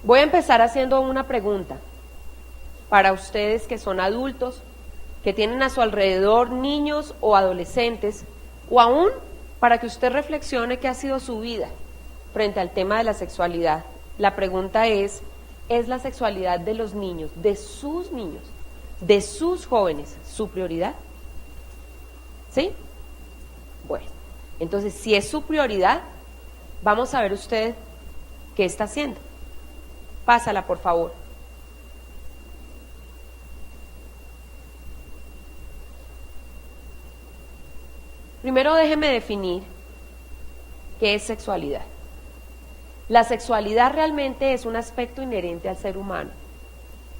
Voy a empezar haciendo una pregunta para ustedes que son adultos, que tienen a su alrededor niños o adolescentes, o aún para que usted reflexione qué ha sido su vida frente al tema de la sexualidad. La pregunta es la sexualidad de los niños, de sus jóvenes, su prioridad? ¿Sí? Bueno, entonces si es su prioridad, vamos a ver usted qué está haciendo. Pásala, por favor. Primero déjeme definir qué es sexualidad. La sexualidad realmente es un aspecto inherente al ser humano,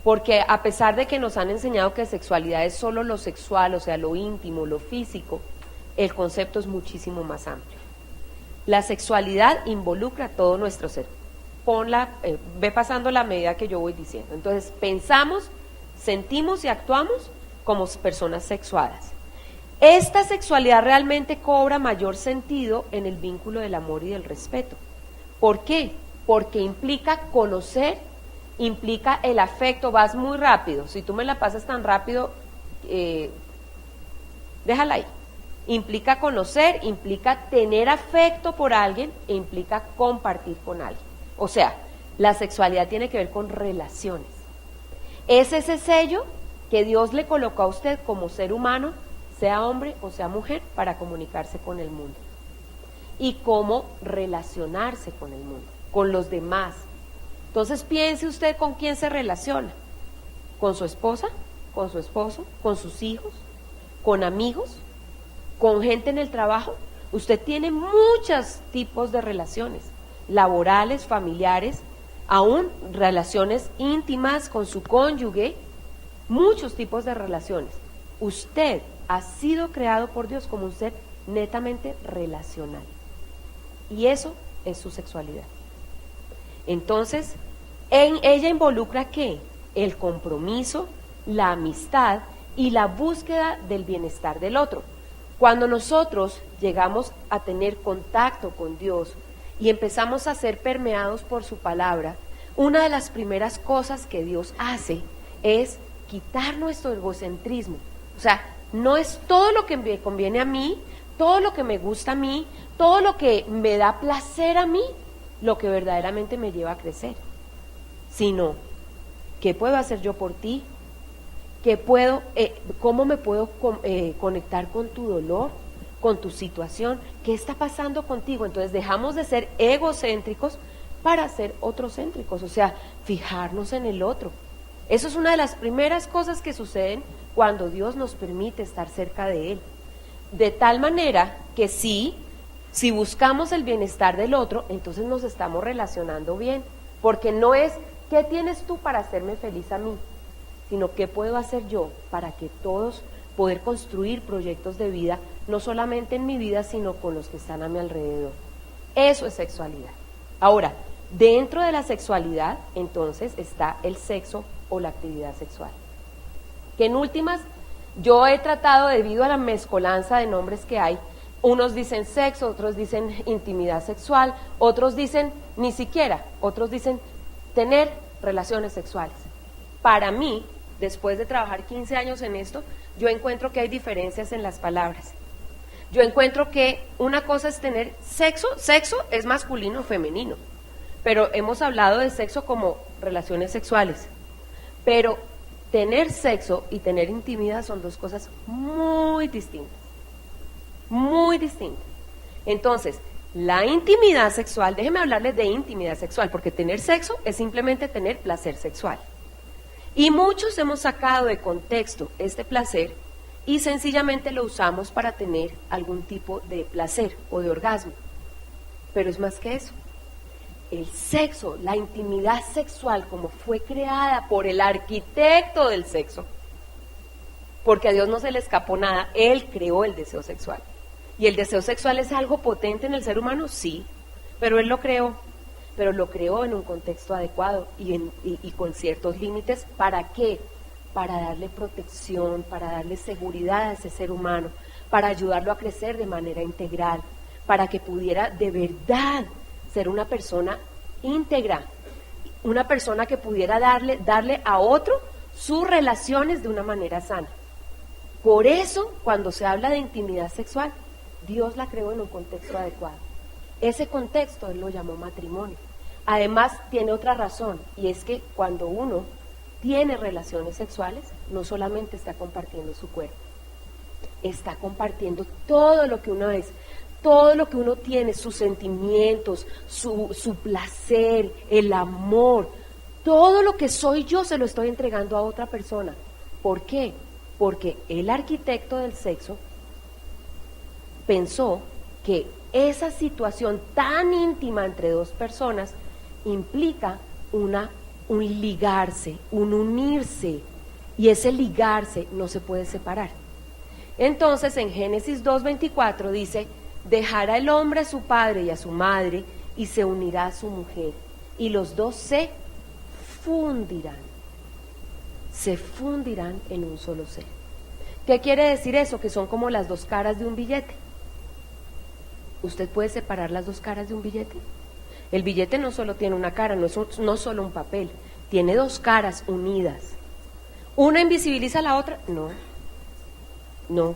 porque a pesar de que nos han enseñado que sexualidad es solo lo sexual, o sea, lo íntimo, lo físico, el concepto es muchísimo más amplio. La sexualidad involucra todo nuestro ser. Ve pasando la medida que yo voy diciendo. Entonces, pensamos, sentimos y actuamos como personas sexuadas. Esta sexualidad realmente cobra mayor sentido en el vínculo del amor y del respeto. ¿Por qué? Porque implica conocer, implica el afecto. Vas muy rápido, si tú me la pasas tan rápido, déjala ahí. Implica conocer, implica tener afecto por alguien e implica compartir con alguien. O sea, la sexualidad tiene que ver con relaciones. Es ese sello que Dios le colocó a usted como ser humano, sea hombre o sea mujer, para comunicarse con el mundo. Y cómo relacionarse con el mundo, con los demás. Entonces piense usted con quién se relaciona. ¿Con su esposa? ¿Con su esposo? ¿Con sus hijos? ¿Con amigos? ¿Con gente en el trabajo? Usted tiene muchos tipos de relaciones, laborales, familiares, aún relaciones íntimas con su cónyuge, muchos tipos de relaciones. Usted ha sido creado por Dios como un ser netamente relacional. Y eso es su sexualidad. Entonces, ella involucra ¿qué? El compromiso, la amistad y la búsqueda del bienestar del otro. Cuando nosotros llegamos a tener contacto con Dios y empezamos a ser permeados por su palabra, una de las primeras cosas que Dios hace es quitar nuestro egocentrismo. O sea, no es todo lo que me conviene a mí, todo lo que me gusta a mí, todo lo que me da placer a mí, lo que verdaderamente me lleva a crecer, sino, ¿qué puedo hacer yo por ti? ¿Cómo me puedo conectar con tu dolor, con tu situación? ¿Qué está pasando contigo? Entonces dejamos de ser egocéntricos para ser otrocéntricos, o sea, fijarnos en el otro. Eso es una de las primeras cosas que suceden cuando Dios nos permite estar cerca de Él. De tal manera que si buscamos el bienestar del otro, entonces nos estamos relacionando bien, porque no es ¿qué tienes tú para hacerme feliz a mí?, sino ¿qué puedo hacer yo para que todos poder construir proyectos de vida, no solamente en mi vida, sino con los que están a mi alrededor? Eso es sexualidad. Ahora, dentro de la sexualidad, entonces, está el sexo o la actividad sexual, que en últimas, yo he tratado, debido a la mezcolanza de nombres que hay, unos dicen sexo, otros dicen intimidad sexual, otros dicen ni siquiera, otros dicen tener relaciones sexuales. Para mí, después de trabajar 15 años en esto, yo encuentro que hay diferencias en las palabras. Yo encuentro que una cosa es tener sexo es masculino o femenino, pero hemos hablado de sexo como relaciones sexuales. Pero tener sexo y tener intimidad son dos cosas muy distintas, muy distintas. Entonces, la intimidad sexual, déjenme hablarles de intimidad sexual, porque tener sexo es simplemente tener placer sexual. Y muchos hemos sacado de contexto este placer y sencillamente lo usamos para tener algún tipo de placer o de orgasmo. Pero es más que eso. El sexo, la intimidad sexual, como fue creada por el arquitecto del sexo, porque a Dios no se le escapó nada, Él creó el deseo sexual. ¿Y el deseo sexual es algo potente en el ser humano? Sí, pero Él lo creó. Pero lo creó en un contexto adecuado y con ciertos límites. ¿Para qué? Para darle protección, para darle seguridad a ese ser humano, para ayudarlo a crecer de manera integral, para que pudiera de verdad ser una persona íntegra, una persona que pudiera darle a otro sus relaciones de una manera sana. Por eso, cuando se habla de intimidad sexual, Dios la creó en un contexto adecuado. Ese contexto Él lo llamó matrimonio. Además, tiene otra razón, y es que cuando uno tiene relaciones sexuales, no solamente está compartiendo su cuerpo, está compartiendo todo lo que uno es, todo lo que uno tiene, sus sentimientos, su placer, el amor, todo lo que soy yo se lo estoy entregando a otra persona. ¿Por qué? Porque el arquitecto del sexo pensó que esa situación tan íntima entre dos personas implica un ligarse, un unirse, y ese ligarse no se puede separar. Entonces en Génesis 2:24 dice: dejará el hombre a su padre y a su madre y se unirá a su mujer, y los dos se fundirán en un solo ser. ¿Qué quiere decir eso? Que son como las dos caras de un billete. ¿Usted puede separar las dos caras de un billete? El billete no solo tiene una cara, no solo un papel, tiene dos caras unidas. ¿Una invisibiliza a la otra? No,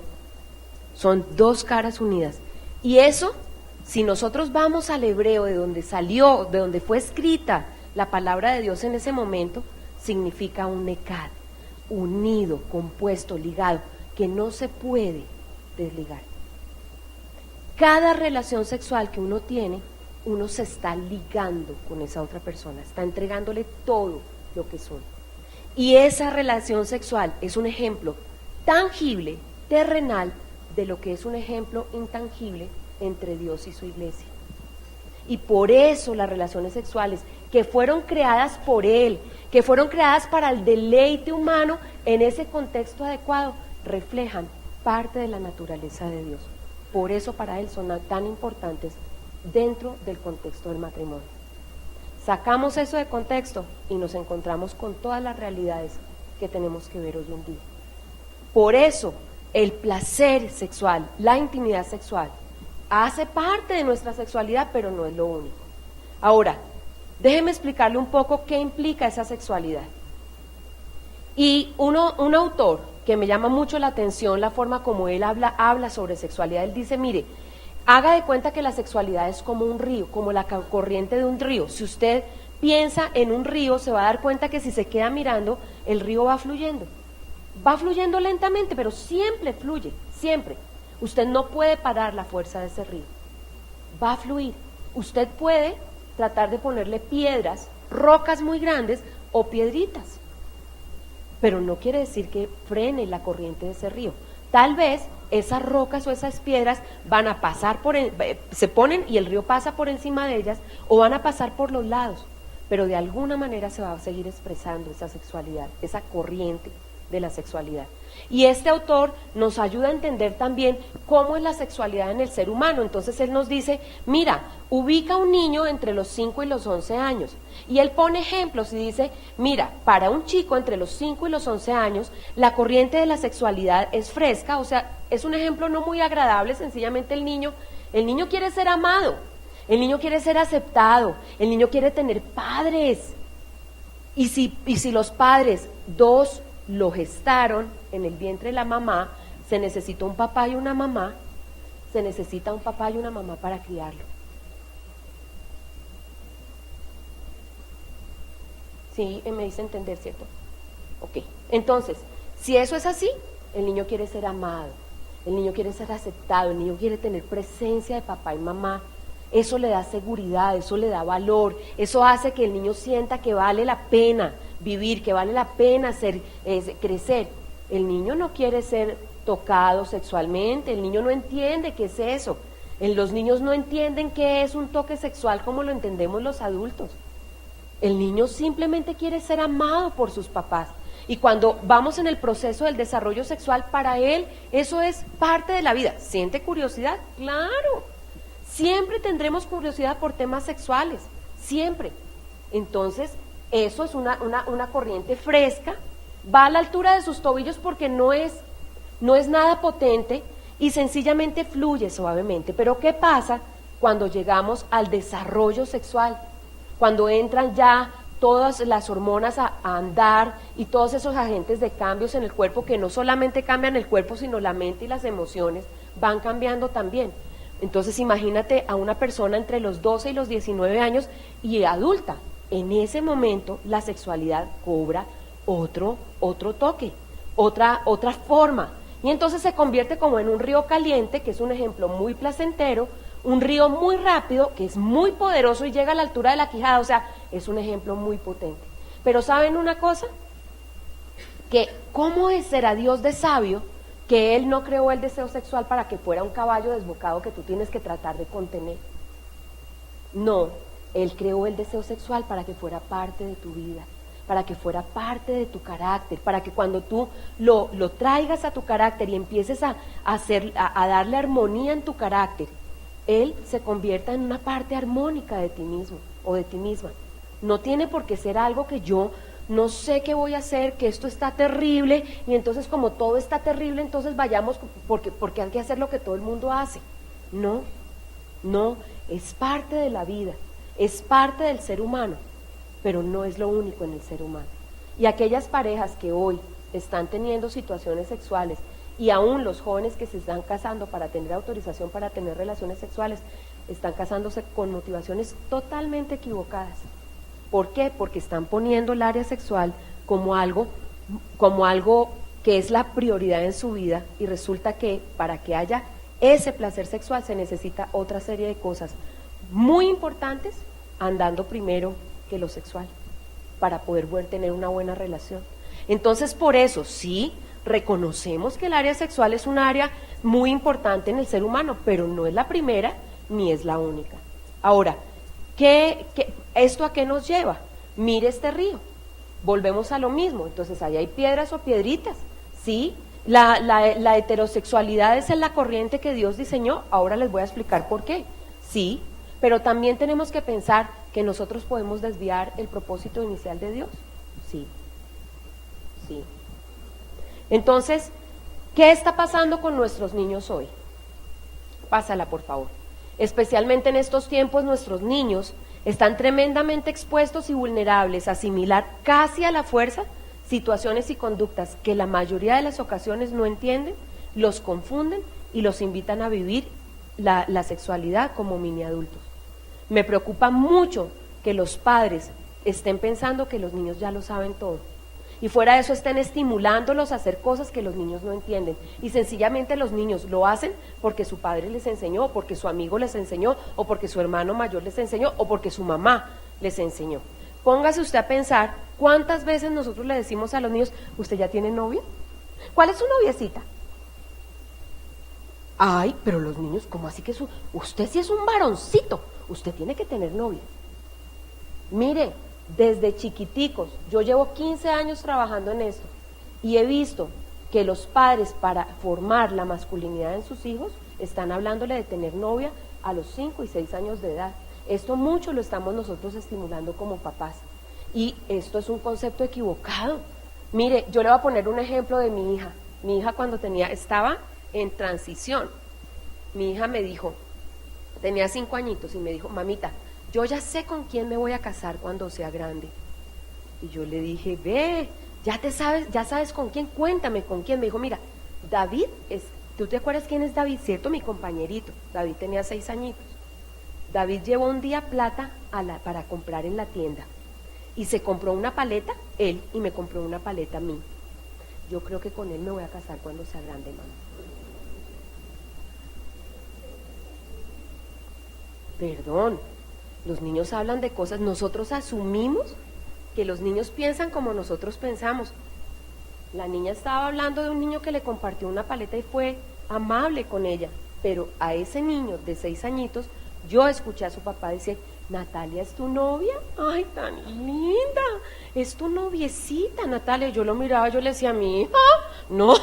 son dos caras unidas. Y eso, si nosotros vamos al hebreo de donde salió, de donde fue escrita la palabra de Dios en ese momento, significa un nekad, unido, compuesto, ligado, que no se puede desligar. Cada relación sexual que uno tiene, uno se está ligando con esa otra persona, está entregándole todo lo que son. Y esa relación sexual es un ejemplo tangible, terrenal, de lo que es un ejemplo intangible entre Dios y su iglesia. Y por eso las relaciones sexuales, que fueron creadas por Él, que fueron creadas para el deleite humano en ese contexto adecuado, reflejan parte de la naturaleza de Dios. Por eso para Él son tan importantes dentro del contexto del matrimonio. Sacamos eso de contexto y nos encontramos con todas las realidades que tenemos que ver hoy en día. Por eso el placer sexual, la intimidad sexual, hace parte de nuestra sexualidad, pero no es lo único. Ahora, déjeme explicarle un poco qué implica esa sexualidad. Y un autor que me llama mucho la atención la forma como él habla sobre sexualidad, él dice, mire, haga de cuenta que la sexualidad es como un río, como la corriente de un río. Si usted piensa en un río, se va a dar cuenta que si se queda mirando, el río va fluyendo. Va fluyendo lentamente, pero siempre fluye, siempre. Usted no puede parar la fuerza de ese río. Va a fluir. Usted puede tratar de ponerle piedras, rocas muy grandes o piedritas, pero no quiere decir que frene la corriente de ese río. Tal vez esas rocas o esas piedras van a pasar se ponen y el río pasa por encima de ellas, o van a pasar por los lados, pero de alguna manera se va a seguir expresando esa sexualidad, esa corriente de la sexualidad. Y este autor nos ayuda a entender también cómo es la sexualidad en el ser humano. Entonces él nos dice, mira, ubica a un niño entre los 5 y los 11 años. Y él pone ejemplos y dice, mira, para un chico entre los 5 y los 11 años, la corriente de la sexualidad es fresca, o sea, es un ejemplo no muy agradable, sencillamente el niño quiere ser amado, el niño quiere ser aceptado, el niño quiere tener padres. Y si los padres, dos lo gestaron en el vientre de la mamá, se necesita un papá y una mamá, se necesita un papá y una mamá para criarlo. Sí, me dice entender, ¿cierto? Ok, entonces, si eso es así, el niño quiere ser amado, el niño quiere ser aceptado, el niño quiere tener presencia de papá y mamá. Eso le da seguridad, eso le da valor, eso hace que el niño sienta que vale la pena vivir, que vale la pena crecer. El niño no quiere ser tocado sexualmente, el niño no entiende qué es eso. Los niños no entienden qué es un toque sexual como lo entendemos los adultos. El niño simplemente quiere ser amado por sus papás. Y cuando vamos en el proceso del desarrollo sexual, para él eso es parte de la vida. ¿Siente curiosidad? Claro. Siempre tendremos curiosidad por temas sexuales, siempre. Entonces, eso es una corriente fresca, va a la altura de sus tobillos porque no es nada potente y sencillamente fluye suavemente. Pero ¿qué pasa cuando llegamos al desarrollo sexual? Cuando entran ya todas las hormonas a andar y todos esos agentes de cambios en el cuerpo que no solamente cambian el cuerpo, sino la mente y las emociones van cambiando también. Entonces imagínate a una persona entre los 12 y los 19 años y adulta. En ese momento la sexualidad cobra otro toque, otra forma. Y entonces se convierte como en un río caliente, que es un ejemplo muy placentero, un río muy rápido, que es muy poderoso y llega a la altura de la quijada, o sea, es un ejemplo muy potente. Pero ¿saben una cosa? Que ¿cómo será Dios de sabio que Él no creó el deseo sexual para que fuera un caballo desbocado que tú tienes que tratar de contener? No, Él creó el deseo sexual para que fuera parte de tu vida, para que fuera parte de tu carácter, para que cuando tú lo traigas a tu carácter y empieces a darle armonía en tu carácter, Él se convierta en una parte armónica de ti mismo o de ti misma. No tiene por qué ser algo que yo no sé qué voy a hacer, que esto está terrible, y entonces como todo está terrible, entonces vayamos porque hay que hacer lo que todo el mundo hace. No, es parte de la vida, es parte del ser humano, pero no es lo único en el ser humano. Y aquellas parejas que hoy están teniendo situaciones sexuales, y aún los jóvenes que se están casando para tener autorización para tener relaciones sexuales, están casándose con motivaciones totalmente equivocadas. ¿Por qué? Porque están poniendo el área sexual como algo que es la prioridad en su vida, y resulta que para que haya ese placer sexual se necesita otra serie de cosas muy importantes andando primero que lo sexual para poder tener una buena relación. Entonces, por eso, sí, reconocemos que el área sexual es un área muy importante en el ser humano, pero no es la primera ni es la única. Ahora, ¿esto a qué nos lleva? Mire este río, volvemos a lo mismo. Entonces, allá hay piedras o piedritas, ¿sí? La heterosexualidad es la corriente que Dios diseñó, ahora les voy a explicar por qué, sí, pero también tenemos que pensar que nosotros podemos desviar el propósito inicial de Dios, sí. Entonces, ¿qué está pasando con nuestros niños hoy? Pásala, por favor. Especialmente en estos tiempos, nuestros niños están tremendamente expuestos y vulnerables a asimilar casi a la fuerza situaciones y conductas que la mayoría de las ocasiones no entienden, los confunden y los invitan a vivir la sexualidad como mini adultos. Me preocupa mucho que los padres estén pensando que los niños ya lo saben todo, y fuera de eso estén estimulándolos a hacer cosas que los niños no entienden, y sencillamente los niños lo hacen porque su padre les enseñó, o porque su amigo les enseñó, o porque su hermano mayor les enseñó, o porque su mamá les enseñó. Póngase usted a pensar cuántas veces nosotros le decimos a los niños: ¿usted ya tiene novia? ¿Cuál es su noviecita? Ay, pero los niños, ¿cómo así que usted sí es un varoncito? Usted tiene que tener novia. Mire, desde chiquiticos, yo llevo 15 años trabajando en esto y he visto que los padres, para formar la masculinidad en sus hijos, están hablándole de tener novia a los 5 y 6 años de edad. Esto mucho lo estamos nosotros estimulando como papás, y esto es un concepto equivocado. Mire, yo le voy a poner un ejemplo de mi hija. Mi hija cuando estaba en transición, mi hija me dijo, tenía 5 añitos, y me dijo: mamita, yo ya sé con quién me voy a casar cuando sea grande. Y yo le dije: ve, ya sabes con quién, cuéntame con quién. Me dijo: mira, David ¿tú te acuerdas quién es David, cierto? Mi compañerito. David tenía 6 añitos. David llevó un día plata para comprar en la tienda, y se compró una paleta, él, y me compró una paleta a mí. Yo creo que con él me voy a casar cuando sea grande, mamá. Perdón, los niños hablan de cosas, nosotros asumimos que los niños piensan como nosotros pensamos. La niña estaba hablando de un niño que le compartió una paleta y fue amable con ella, pero a ese niño de 6 añitos, yo escuché a su papá decir: Natalia, ¿es tu novia? Ay, tan linda, es tu noviecita, Natalia. Yo lo miraba, yo le decía: mi hija, no,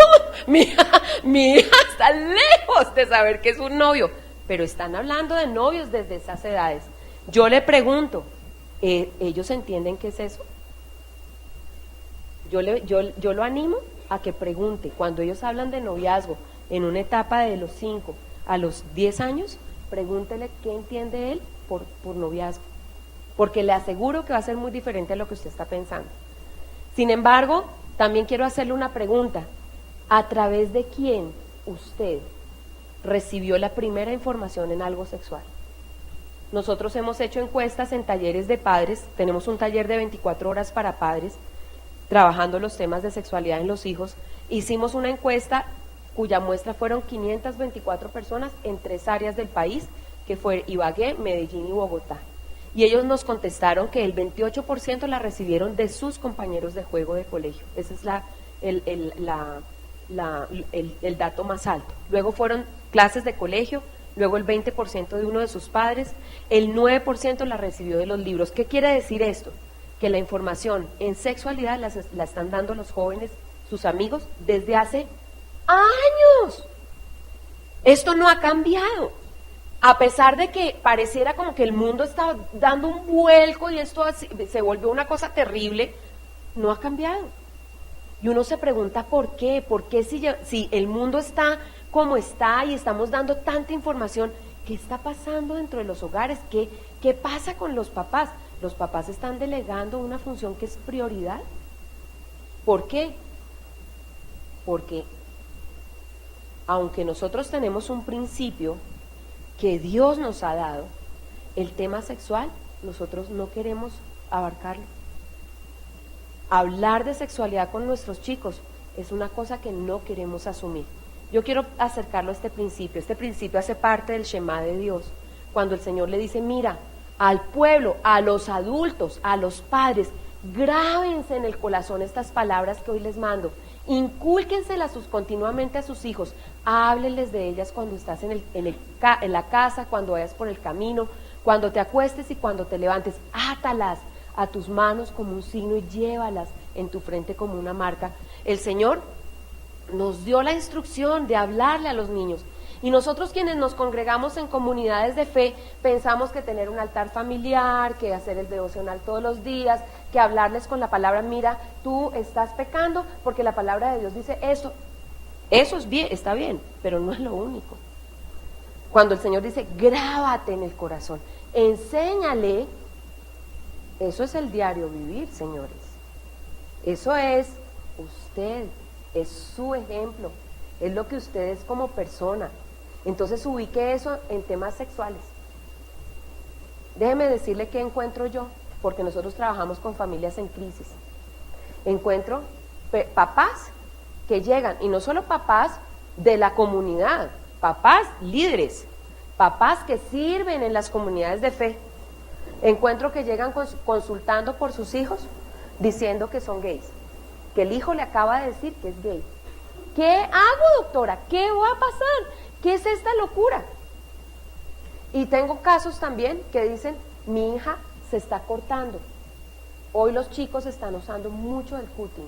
mi hija está lejos de saber que es un novio, pero están hablando de novios desde esas edades. Yo le pregunto, ¿ellos entienden qué es eso? Yo lo animo a que pregunte, cuando ellos hablan de noviazgo en una etapa de los 5 a los 10 años, pregúntele qué entiende él por noviazgo. porque le aseguro que va a ser muy diferente a lo que usted está pensando. Sin embargo, también quiero hacerle una pregunta. ¿A través de quién usted recibió la primera información en algo sexual? Nosotros hemos hecho encuestas en talleres de padres, tenemos un taller de 24 horas para padres, trabajando los temas de sexualidad en los hijos. Hicimos una encuesta cuya muestra fueron 524 personas en 3 áreas del país, que fue Ibagué, Medellín y Bogotá. Y ellos nos contestaron que el 28% la recibieron de sus compañeros de juego de colegio. Ese es el dato más alto. Luego fueron clases de colegio, luego el 20% de uno de sus padres, el 9% la recibió de los libros. ¿Qué quiere decir esto? Que la información en sexualidad la están dando los jóvenes, sus amigos, desde hace años. Esto no ha cambiado. A pesar de que pareciera como que el mundo está dando un vuelco y esto se volvió una cosa terrible, no ha cambiado. Y uno se pregunta por qué si el mundo está como está y estamos dando tanta información, ¿qué está pasando dentro de los hogares? ¿Qué pasa con los papás? ¿Los papás están delegando una función que es prioridad? ¿Por qué? Porque aunque nosotros tenemos un principio que Dios nos ha dado, el tema sexual, nosotros no queremos abarcarlo. Hablar de sexualidad con nuestros chicos es una cosa que no queremos asumir. Yo quiero acercarlo a este principio hace parte del Shema de Dios, cuando el Señor le dice, mira, al pueblo, a los adultos, a los padres, grábense en el corazón estas palabras que hoy les mando, incúlquenselas continuamente a sus hijos, háblenles de ellas cuando estás en la casa, cuando vayas por el camino, cuando te acuestes y cuando te levantes, átalas a tus manos como un signo y llévalas en tu frente como una marca. El Señor nos dio la instrucción de hablarle a los niños. Y nosotros quienes nos congregamos en comunidades de fe, pensamos que tener un altar familiar, que hacer el devocional todos los días, que hablarles con la palabra, mira, tú estás pecando porque la palabra de Dios dice eso. Eso es bien, está bien, pero no es lo único. Cuando el Señor dice, grábate en el corazón, enséñale, eso es el diario vivir, señores. Eso es usted, es su ejemplo, es lo que usted es como persona. Entonces ubique eso en temas sexuales. Déjeme decirle qué encuentro yo, porque nosotros trabajamos con familias en crisis. Encuentro papás que llegan, y no solo papás de la comunidad, papás líderes, papás que sirven en las comunidades de fe. Encuentro que llegan consultando por sus hijos, diciendo que son gays, que el hijo le acaba de decir que es gay. ¿Qué hago, doctora? ¿Qué va a pasar? ¿Qué es esta locura? Y tengo casos también que dicen, mi hija se está cortando. Hoy los chicos están usando mucho el cutting.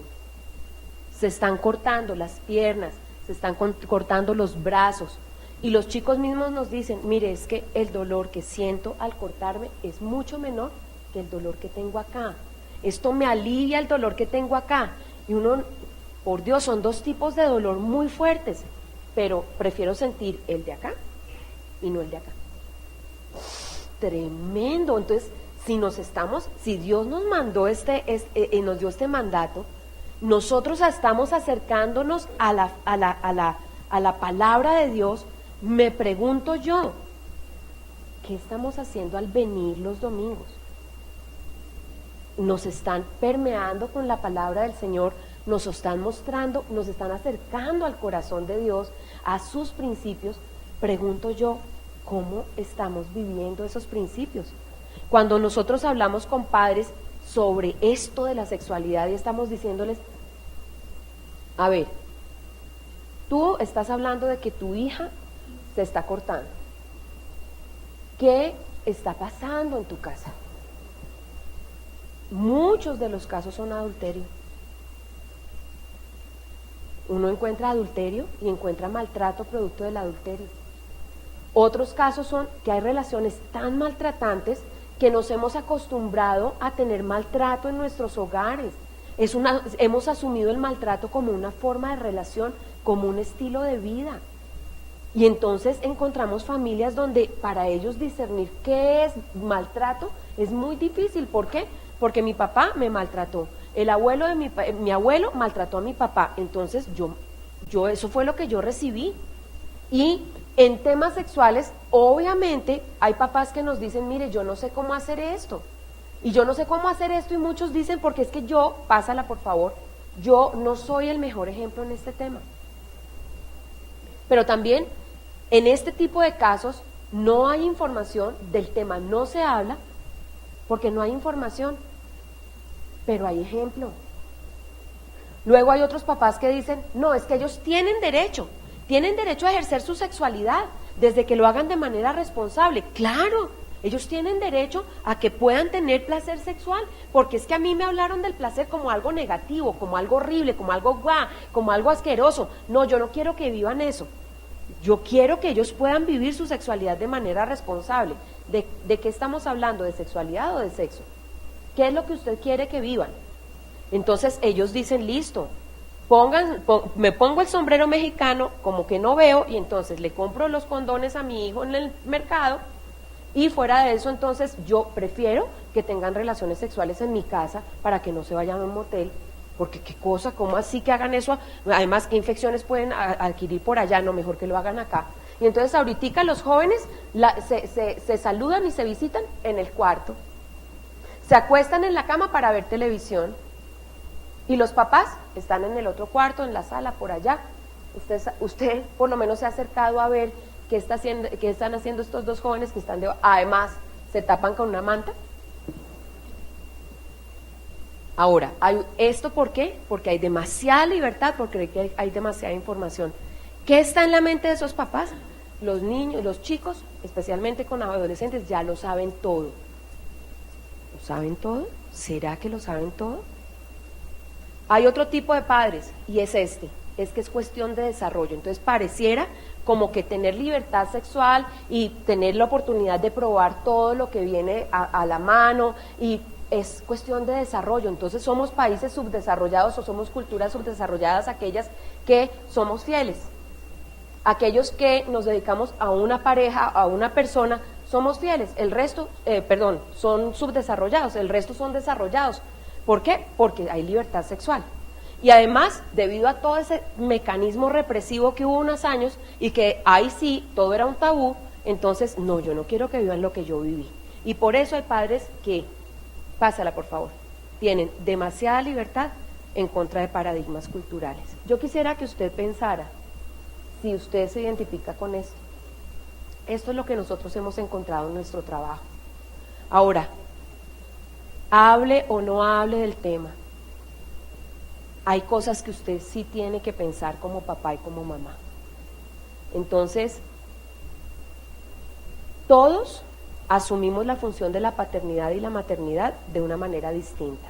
Se están cortando las piernas, se están cortando los brazos. Y los chicos mismos nos dicen, mire, es que el dolor que siento al cortarme es mucho menor que el dolor que tengo acá. Esto me alivia el dolor que tengo acá. Y uno, por Dios, son 2 tipos de dolor muy fuertes, pero prefiero sentir el de acá y no el de acá. Tremendo. Entonces, si Dios nos mandó nos dio este mandato, nosotros estamos acercándonos a la palabra de Dios. Me pregunto yo, ¿qué estamos haciendo al venir los domingos? Nos están permeando con la palabra del Señor, nos están mostrando, nos están acercando al corazón de Dios, a sus principios. Pregunto yo, ¿cómo estamos viviendo esos principios? Cuando nosotros hablamos con padres sobre esto de la sexualidad y estamos diciéndoles, a ver, tú estás hablando de que tu hija se está cortando. ¿Qué está pasando en tu casa? Muchos de los casos son adulterio. Uno encuentra adulterio y encuentra maltrato producto del adulterio. Otros casos son que hay relaciones tan maltratantes que nos hemos acostumbrado a tener maltrato en nuestros hogares. Hemos asumido el maltrato como una forma de relación, como un estilo de vida. Y entonces encontramos familias donde para ellos discernir qué es maltrato Es muy difícil, ¿por qué? Porque mi papá me maltrató, el abuelo de mi abuelo maltrató a mi papá, entonces yo eso fue lo que yo recibí. Y en temas sexuales, obviamente, hay papás que nos dicen, mire, yo no sé cómo hacer esto, y yo no sé cómo hacer esto, y muchos dicen, porque es que yo, pásala por favor, yo no soy el mejor ejemplo en este tema. Pero también, en este tipo de casos, no hay información, del tema no se habla, porque no hay información, pero hay ejemplo. Luego hay otros papás que dicen, no, es que ellos tienen derecho a ejercer su sexualidad, desde que lo hagan de manera responsable. Claro, ellos tienen derecho a que puedan tener placer sexual, porque es que a mí me hablaron del placer como algo negativo, como algo horrible, como algo guau, como algo asqueroso. No, yo no quiero que vivan eso. Yo quiero que ellos puedan vivir su sexualidad de manera responsable. ¿De qué estamos hablando? ¿De sexualidad o de sexo? ¿Qué es lo que usted quiere que vivan? Entonces ellos dicen, listo, me pongo el sombrero mexicano, como que no veo, y entonces le compro los condones a mi hijo en el mercado, y fuera de eso, entonces yo prefiero que tengan relaciones sexuales en mi casa para que no se vayan a un motel, porque qué cosa, ¿cómo así que hagan eso? Además, ¿qué infecciones pueden adquirir por allá? No, mejor que lo hagan acá. Y entonces ahorita los jóvenes se saludan y se visitan en el cuarto, se acuestan en la cama para ver televisión, y los papás están en el otro cuarto, en la sala, por allá. Usted por lo menos se ha acercado a ver qué están haciendo estos dos jóvenes que están además se tapan con una manta. Ahora, ¿esto por qué? Porque hay demasiada libertad, porque hay demasiada información. ¿Qué está en la mente de esos papás? Los niños, los chicos, especialmente con adolescentes, ya lo saben todo. ¿Lo saben todo? ¿Será que lo saben todo? Hay otro tipo de padres, y es que es cuestión de desarrollo. Entonces pareciera como que tener libertad sexual y tener la oportunidad de probar todo lo que viene a la mano, y es cuestión de desarrollo. Entonces somos países subdesarrollados o somos culturas subdesarrolladas aquellas que somos fieles. Aquellos que nos dedicamos a una pareja, a una persona, somos fieles. El resto, son subdesarrollados, el resto son desarrollados. ¿Por qué? Porque hay libertad sexual. Y además, debido a todo ese mecanismo represivo que hubo unos años, y que ahí sí, todo era un tabú, entonces, no, yo no quiero que vivan lo que yo viví. Y por eso hay padres que, pásala por favor, tienen demasiada libertad en contra de paradigmas culturales. Yo quisiera que usted pensara, si usted se identifica con esto. Esto es lo que nosotros hemos encontrado en nuestro trabajo. Ahora, hable o no hable del tema, hay cosas que usted sí tiene que pensar como papá y como mamá. Entonces, todos asumimos la función de la paternidad y la maternidad de una manera distinta.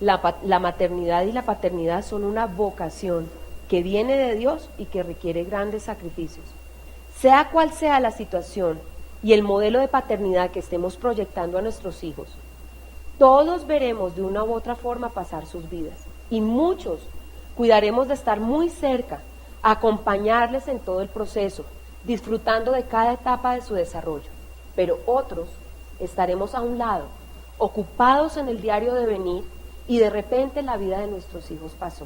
La maternidad y la paternidad son una vocación que viene de Dios y que requiere grandes sacrificios. Sea cual sea la situación y el modelo de paternidad que estemos proyectando a nuestros hijos, todos veremos de una u otra forma pasar sus vidas, y muchos cuidaremos de estar muy cerca, acompañarles en todo el proceso, disfrutando de cada etapa de su desarrollo, pero otros estaremos a un lado, ocupados en el diario devenir, y de repente la vida de nuestros hijos pasó.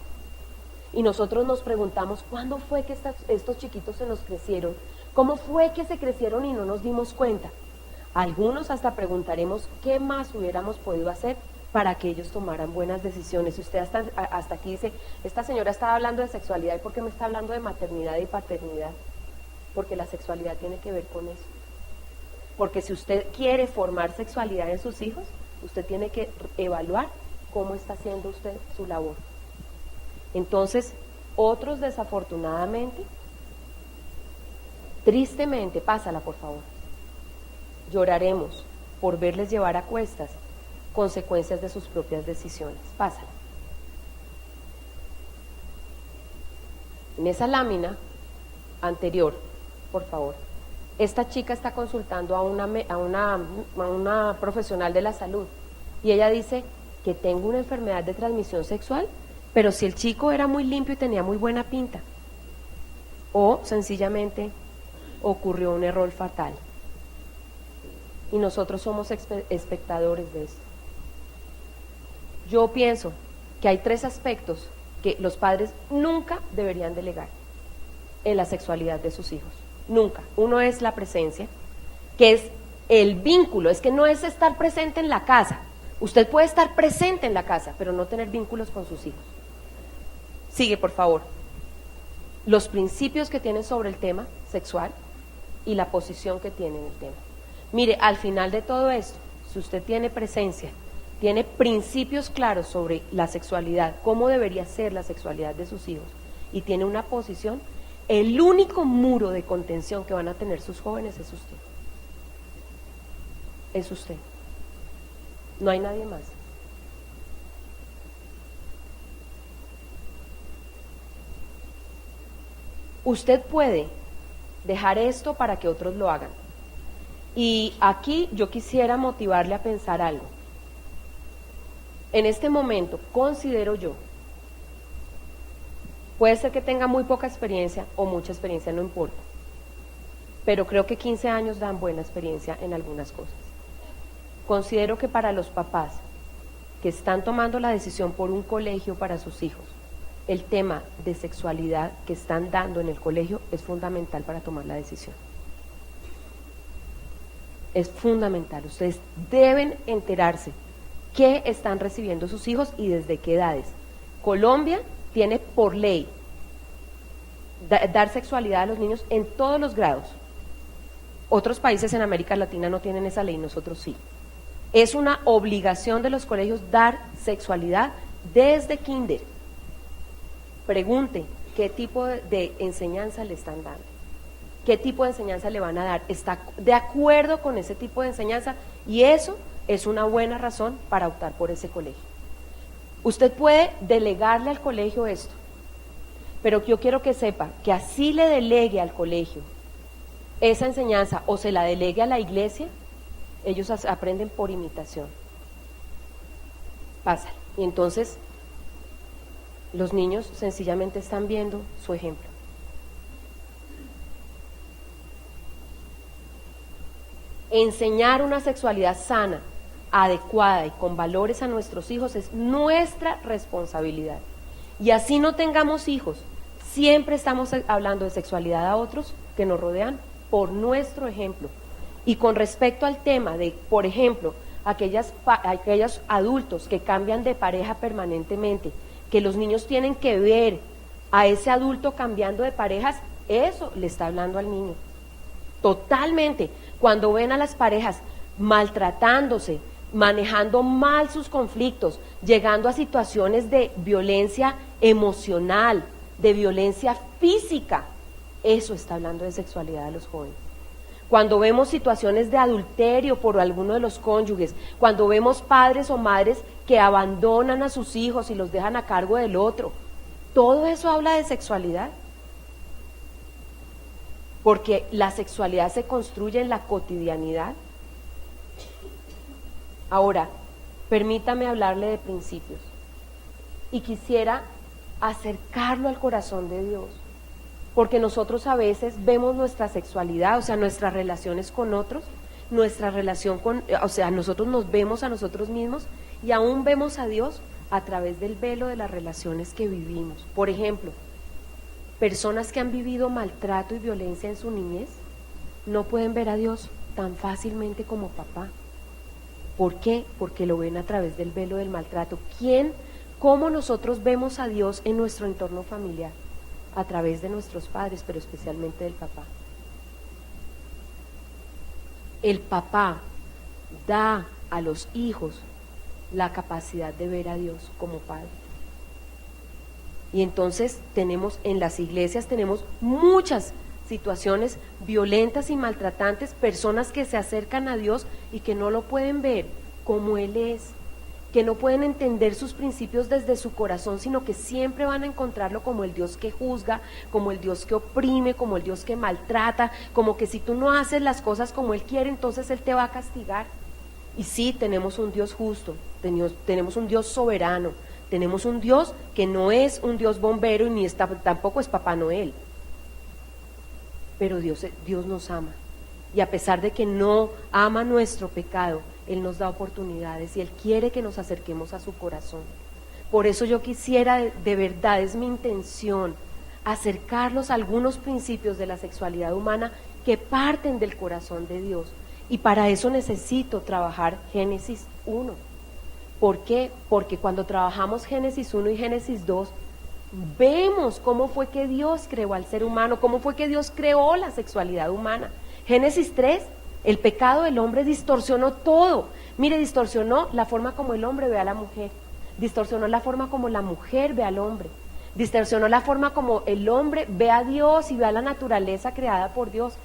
Y nosotros nos preguntamos, ¿cuándo fue que estos chiquitos se nos crecieron? ¿Cómo fue que se crecieron y no nos dimos cuenta? Algunos hasta preguntaremos qué más hubiéramos podido hacer para que ellos tomaran buenas decisiones. Si usted hasta aquí dice, esta señora estaba hablando de sexualidad, ¿y por qué me está hablando de maternidad y paternidad? Porque la sexualidad tiene que ver con eso. Porque si usted quiere formar sexualidad en sus hijos, usted tiene que evaluar cómo está haciendo usted su labor. Entonces, otros desafortunadamente, tristemente, pásala por favor, lloraremos por verles llevar a cuestas consecuencias de sus propias decisiones. Pásala. En esa lámina anterior, por favor, esta chica está consultando a una profesional de la salud, y ella dice que tengo una enfermedad de transmisión sexual, pero si el chico era muy limpio y tenía muy buena pinta, o sencillamente ocurrió un error fatal. y nosotros somos espectadores de esto. Yo pienso que hay 3 aspectos que los padres nunca deberían delegar en la sexualidad de sus hijos, nunca. Uno es la presencia, que es el vínculo, es que no es estar presente en la casa. Usted puede estar presente en la casa, pero no tener vínculos con sus hijos. Sigue, por favor. Los principios que tienen sobre el tema sexual y la posición que tiene en el tema. Mire, al final de todo esto, si usted tiene presencia, tiene principios claros sobre la sexualidad, cómo debería ser la sexualidad de sus hijos, y tiene una posición, el único muro de contención que van a tener sus jóvenes es usted. Es usted. No hay nadie más. Usted puede dejar esto para que otros lo hagan. Y aquí yo quisiera motivarle a pensar algo. En este momento, considero yo, puede ser que tenga muy poca experiencia o mucha experiencia, no importa, pero creo que 15 años dan buena experiencia en algunas cosas. Considero que para los papás que están tomando la decisión por un colegio para sus hijos, el tema de sexualidad que están dando en el colegio es fundamental para tomar la decisión. Es fundamental. Ustedes deben enterarse qué están recibiendo sus hijos y desde qué edades. Colombia tiene por ley dar sexualidad a los niños en todos los grados. Otros países en América Latina no tienen esa ley, nosotros sí. Es una obligación de los colegios dar sexualidad desde kinder. Pregunte qué tipo de enseñanza le están dando, qué tipo de enseñanza le van a dar, está de acuerdo con ese tipo de enseñanza, y eso es una buena razón para optar por ese colegio. Usted puede delegarle al colegio esto, pero yo quiero que sepa que así le delegue al colegio esa enseñanza o se la delegue a la iglesia, ellos aprenden por imitación. Pasa. Y entonces los niños sencillamente están viendo su ejemplo. Enseñar una sexualidad sana, adecuada y con valores a nuestros hijos es nuestra responsabilidad. Y así no tengamos hijos, siempre estamos hablando de sexualidad a otros que nos rodean por nuestro ejemplo. Y con respecto al tema de, por ejemplo, aquellos adultos que cambian de pareja permanentemente, que los niños tienen que ver a ese adulto cambiando de parejas, eso le está hablando al niño. Totalmente. Cuando ven a las parejas maltratándose, manejando mal sus conflictos, llegando a situaciones de violencia emocional, de violencia física, eso está hablando de sexualidad a los jóvenes. Cuando vemos situaciones de adulterio por alguno de los cónyuges, cuando vemos padres o madres que abandonan a sus hijos y los dejan a cargo del otro, todo eso habla de sexualidad. Porque la sexualidad se construye en la cotidianidad. Ahora, permítame hablarle de principios. Y quisiera acercarlo al corazón de Dios. Porque nosotros a veces vemos nuestra sexualidad, o sea, nuestras relaciones con otros, nuestra relación con, o sea, nosotros nos vemos a nosotros mismos y aún vemos a Dios a través del velo de las relaciones que vivimos. Por ejemplo, personas que han vivido maltrato y violencia en su niñez no pueden ver a Dios tan fácilmente como papá. ¿Por qué? Porque lo ven a través del velo del maltrato. ¿Cómo nosotros vemos a Dios en nuestro entorno familiar? A través de nuestros padres, pero especialmente del papá. El papá da a los hijos la capacidad de ver a Dios como padre. Y entonces en las iglesias tenemos muchas situaciones violentas y maltratantes, personas que se acercan a Dios y que no lo pueden ver como Él es, que no pueden entender sus principios desde su corazón, sino que siempre van a encontrarlo como el Dios que juzga, como el Dios que oprime, como el Dios que maltrata, como que si tú no haces las cosas como Él quiere, entonces Él te va a castigar. Y sí, tenemos un Dios justo, tenemos un Dios soberano, tenemos un Dios que no es un Dios bombero y tampoco es Papá Noel. Pero Dios nos ama Y a pesar de que no ama nuestro pecado, Él nos da oportunidades y Él quiere que nos acerquemos a su corazón. Por eso yo quisiera, de verdad, es mi intención, acercarlos a algunos principios de la sexualidad humana que parten del corazón de Dios. Y para eso necesito trabajar Génesis 1. ¿Por qué? Porque cuando trabajamos Génesis 1 y Génesis 2, vemos cómo fue que Dios creó al ser humano, cómo fue que Dios creó la sexualidad humana. Génesis 3, el pecado del hombre distorsionó todo. Mire, distorsionó la forma como el hombre ve a la mujer, distorsionó la forma como la mujer ve al hombre, distorsionó la forma como el hombre ve a Dios y ve a la naturaleza creada por Dios.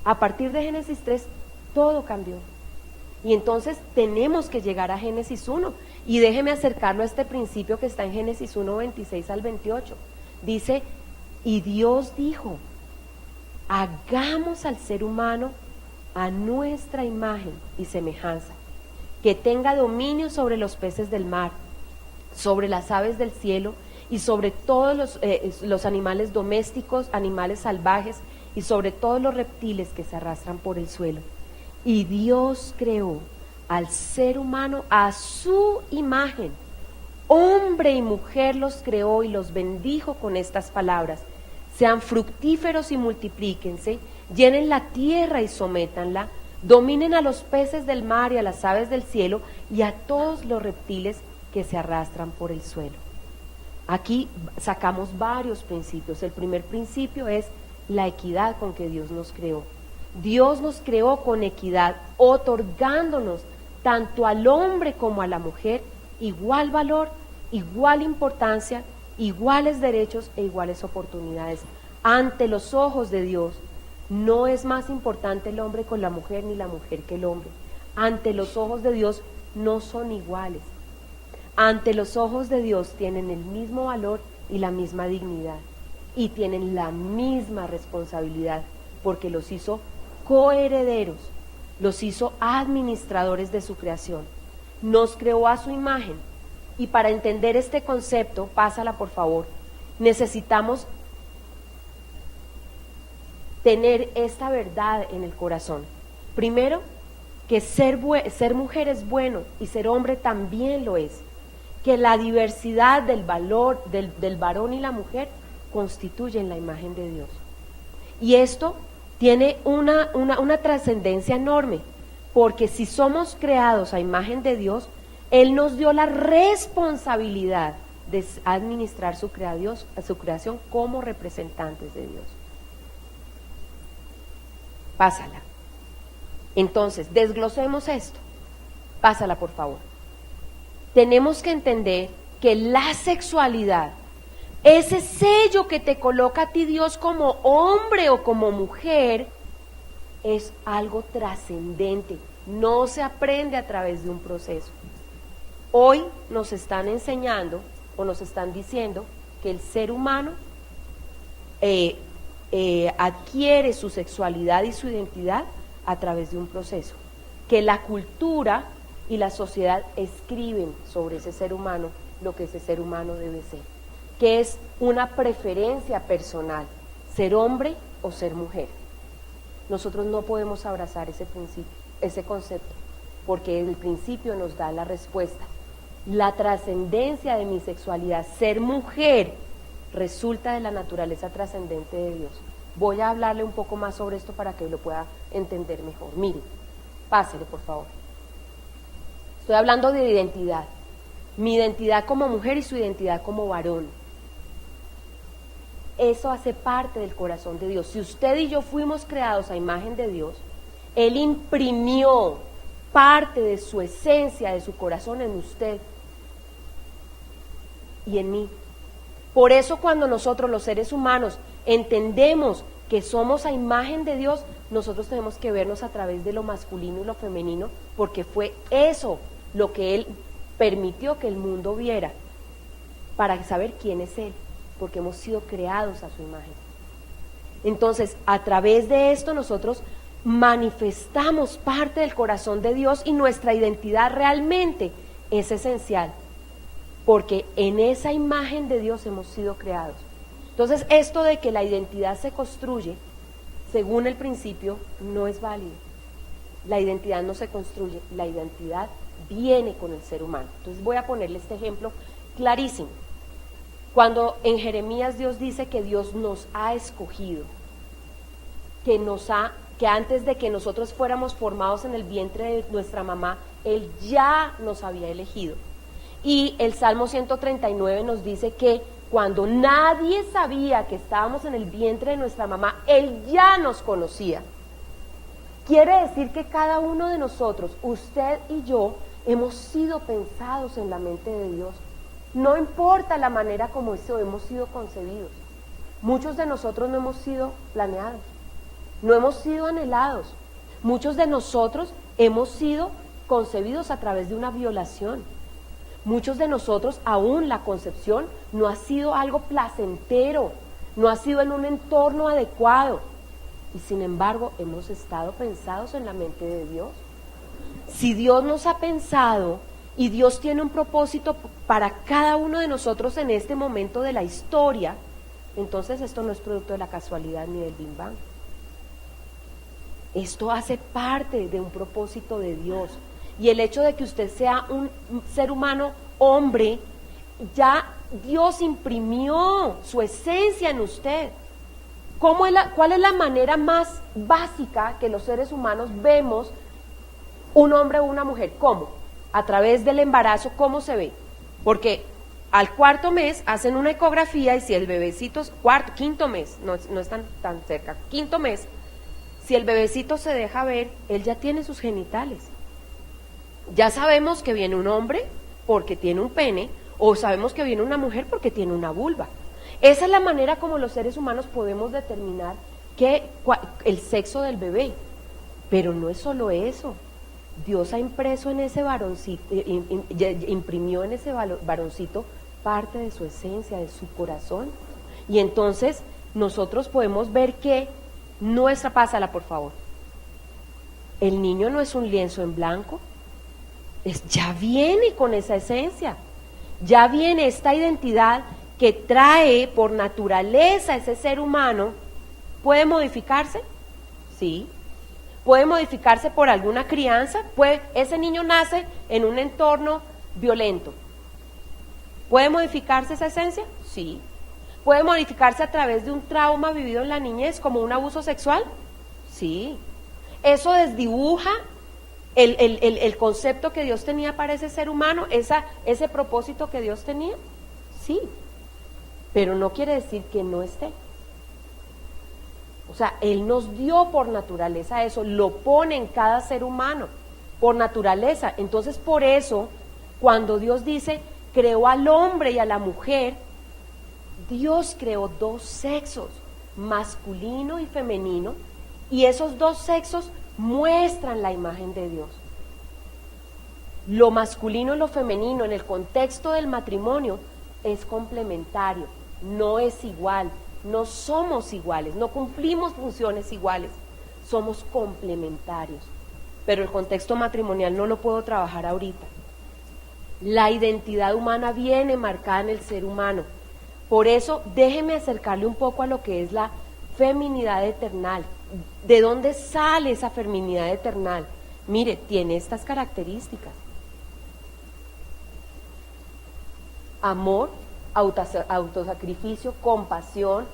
A partir de Génesis 3, todo cambió. Y entonces tenemos que llegar a Génesis 1. Y déjeme acercarlo a este principio que está en Génesis 1, 26 al 28. Dice, y Dios dijo, hagamos al ser humano a nuestra imagen y semejanza, que tenga dominio sobre los peces del mar, sobre las aves del cielo y sobre todos los animales domésticos, animales salvajes y sobre todos los reptiles que se arrastran por el suelo. Y Dios creó al ser humano a su imagen, hombre y mujer los creó y los bendijo con estas palabras: sean fructíferos y multiplíquense, llenen la tierra y sométanla, dominen a los peces del mar y a las aves del cielo y a todos los reptiles que se arrastran por el suelo. Aquí sacamos varios principios. El primer principio es la equidad con que Dios nos creó. Dios nos creó con equidad, otorgándonos tanto al hombre como a la mujer igual valor, igual importancia, iguales derechos e iguales oportunidades. Ante los ojos de Dios, no es más importante el hombre con la mujer ni la mujer que el hombre. Ante los ojos de Dios no son iguales. Ante los ojos de Dios tienen el mismo valor y la misma dignidad. Y tienen la misma responsabilidad, porque los hizo coherederos, los hizo administradores de su creación. Nos creó a su imagen. Y para entender este concepto, pásala por favor, necesitamos tener esta verdad en el corazón. Primero, que ser mujer es bueno y ser hombre también lo es. Que la diversidad del valor del varón y la mujer constituyen la imagen de Dios. Y esto tiene una trascendencia enorme, porque si somos creados a imagen de Dios, Él nos dio la responsabilidad de administrar su creación como representantes de Dios. Pásala. Entonces, desglosemos esto. Pásala, por favor. Tenemos que entender que la sexualidad, ese sello que te coloca a ti Dios como hombre o como mujer, es algo trascendente. No se aprende a través de un proceso. Hoy nos están enseñando o nos están diciendo que el ser humano adquiere su sexualidad y su identidad a través de un proceso, que la cultura y la sociedad escriben sobre ese ser humano lo que ese ser humano debe ser, que es una preferencia personal, ser hombre o ser mujer. Nosotros no podemos abrazar ese principio, ese concepto, porque el principio nos da la respuesta. La trascendencia de mi sexualidad, ser mujer, resulta de la naturaleza trascendente de Dios. Voy a hablarle un poco más sobre esto para que lo pueda entender mejor. Mire, pásele por favor. Estoy hablando de identidad. Mi identidad como mujer y su identidad como varón. Eso hace parte del corazón de Dios. Si usted y yo fuimos creados a imagen de Dios, Él imprimió parte de su esencia, de su corazón en usted y en mí. Por eso cuando nosotros los seres humanos entendemos que somos a imagen de Dios, nosotros tenemos que vernos a través de lo masculino y lo femenino, porque fue eso lo que Él permitió que el mundo viera, para saber quién es Él, porque hemos sido creados a su imagen. Entonces, a través de esto nosotros manifestamos parte del corazón de Dios y nuestra identidad realmente es esencial, porque en esa imagen de Dios hemos sido creados. Entonces, esto de que la identidad se construye, según el principio, no es válido. La identidad no se construye, la identidad viene con el ser humano. Entonces voy a ponerle este ejemplo clarísimo. Cuando en Jeremías Dios dice que Dios nos ha escogido, que antes de que nosotros fuéramos formados en el vientre de nuestra mamá, Él ya nos había elegido. Y el Salmo 139 nos dice que cuando nadie sabía que estábamos en el vientre de nuestra mamá, Él ya nos conocía. Quiere decir que cada uno de nosotros, usted y yo, hemos sido pensados en la mente de Dios. No importa la manera como hemos sido concebidos. Muchos de nosotros no hemos sido planeados, no hemos sido anhelados. Muchos de nosotros hemos sido concebidos a través de una violación. Muchos de nosotros, aún la concepción, no ha sido algo placentero, no ha sido en un entorno adecuado. Y sin embargo, hemos estado pensados en la mente de Dios. Si Dios nos ha pensado y Dios tiene un propósito para cada uno de nosotros en este momento de la historia, entonces esto no es producto de la casualidad ni del Big Bang. Esto hace parte de un propósito de Dios. Y el hecho de que usted sea un ser humano hombre, ya Dios imprimió su esencia en usted. ¿Cuál es la manera más básica que los seres humanos vemos un hombre o una mujer? ¿Cómo? A través del embarazo, ¿cómo se ve? Porque al cuarto mes hacen una ecografía y si el bebecito, quinto mes, no es tan cerca, quinto mes, si el bebecito se deja ver, él ya tiene sus genitales. Ya sabemos que viene un hombre porque tiene un pene, o sabemos que viene una mujer porque tiene una vulva. Esa es la manera como los seres humanos podemos determinar el sexo del bebé. Pero no es solo eso. Dios ha impreso en ese varoncito, imprimió en ese varoncito parte de su esencia, de su corazón. Y entonces nosotros podemos ver que pásala por favor. El niño no es un lienzo en blanco. Ya viene con esa esencia, ya viene esta identidad que trae por naturaleza ese ser humano. ¿Puede modificarse? Sí. ¿Puede modificarse por alguna crianza? Ese niño nace en un entorno violento. ¿Puede modificarse esa esencia? Sí. ¿Puede modificarse a través de un trauma vivido en la niñez, como un abuso sexual? Sí. ¿Eso desdibuja el concepto que Dios tenía para ese ser humano, ese propósito que Dios tenía? Sí, pero no quiere decir que no esté. O sea, Él nos dio por naturaleza eso, lo pone en cada ser humano, por naturaleza. Entonces, por eso, cuando Dios dice, creó al hombre y a la mujer, Dios creó dos sexos, masculino y femenino, y esos dos sexos muestran la imagen de Dios. Lo masculino y lo femenino en el contexto del matrimonio es complementario, no es igual, no somos iguales, no cumplimos funciones iguales, somos complementarios. Pero el contexto matrimonial no lo puedo trabajar ahorita. La identidad humana viene marcada en el ser humano. Por eso déjeme acercarle un poco a lo que es la feminidad eternal. ¿De dónde sale esa feminidad eternal? Mire, tiene estas características: amor, autosacrificio, compasión,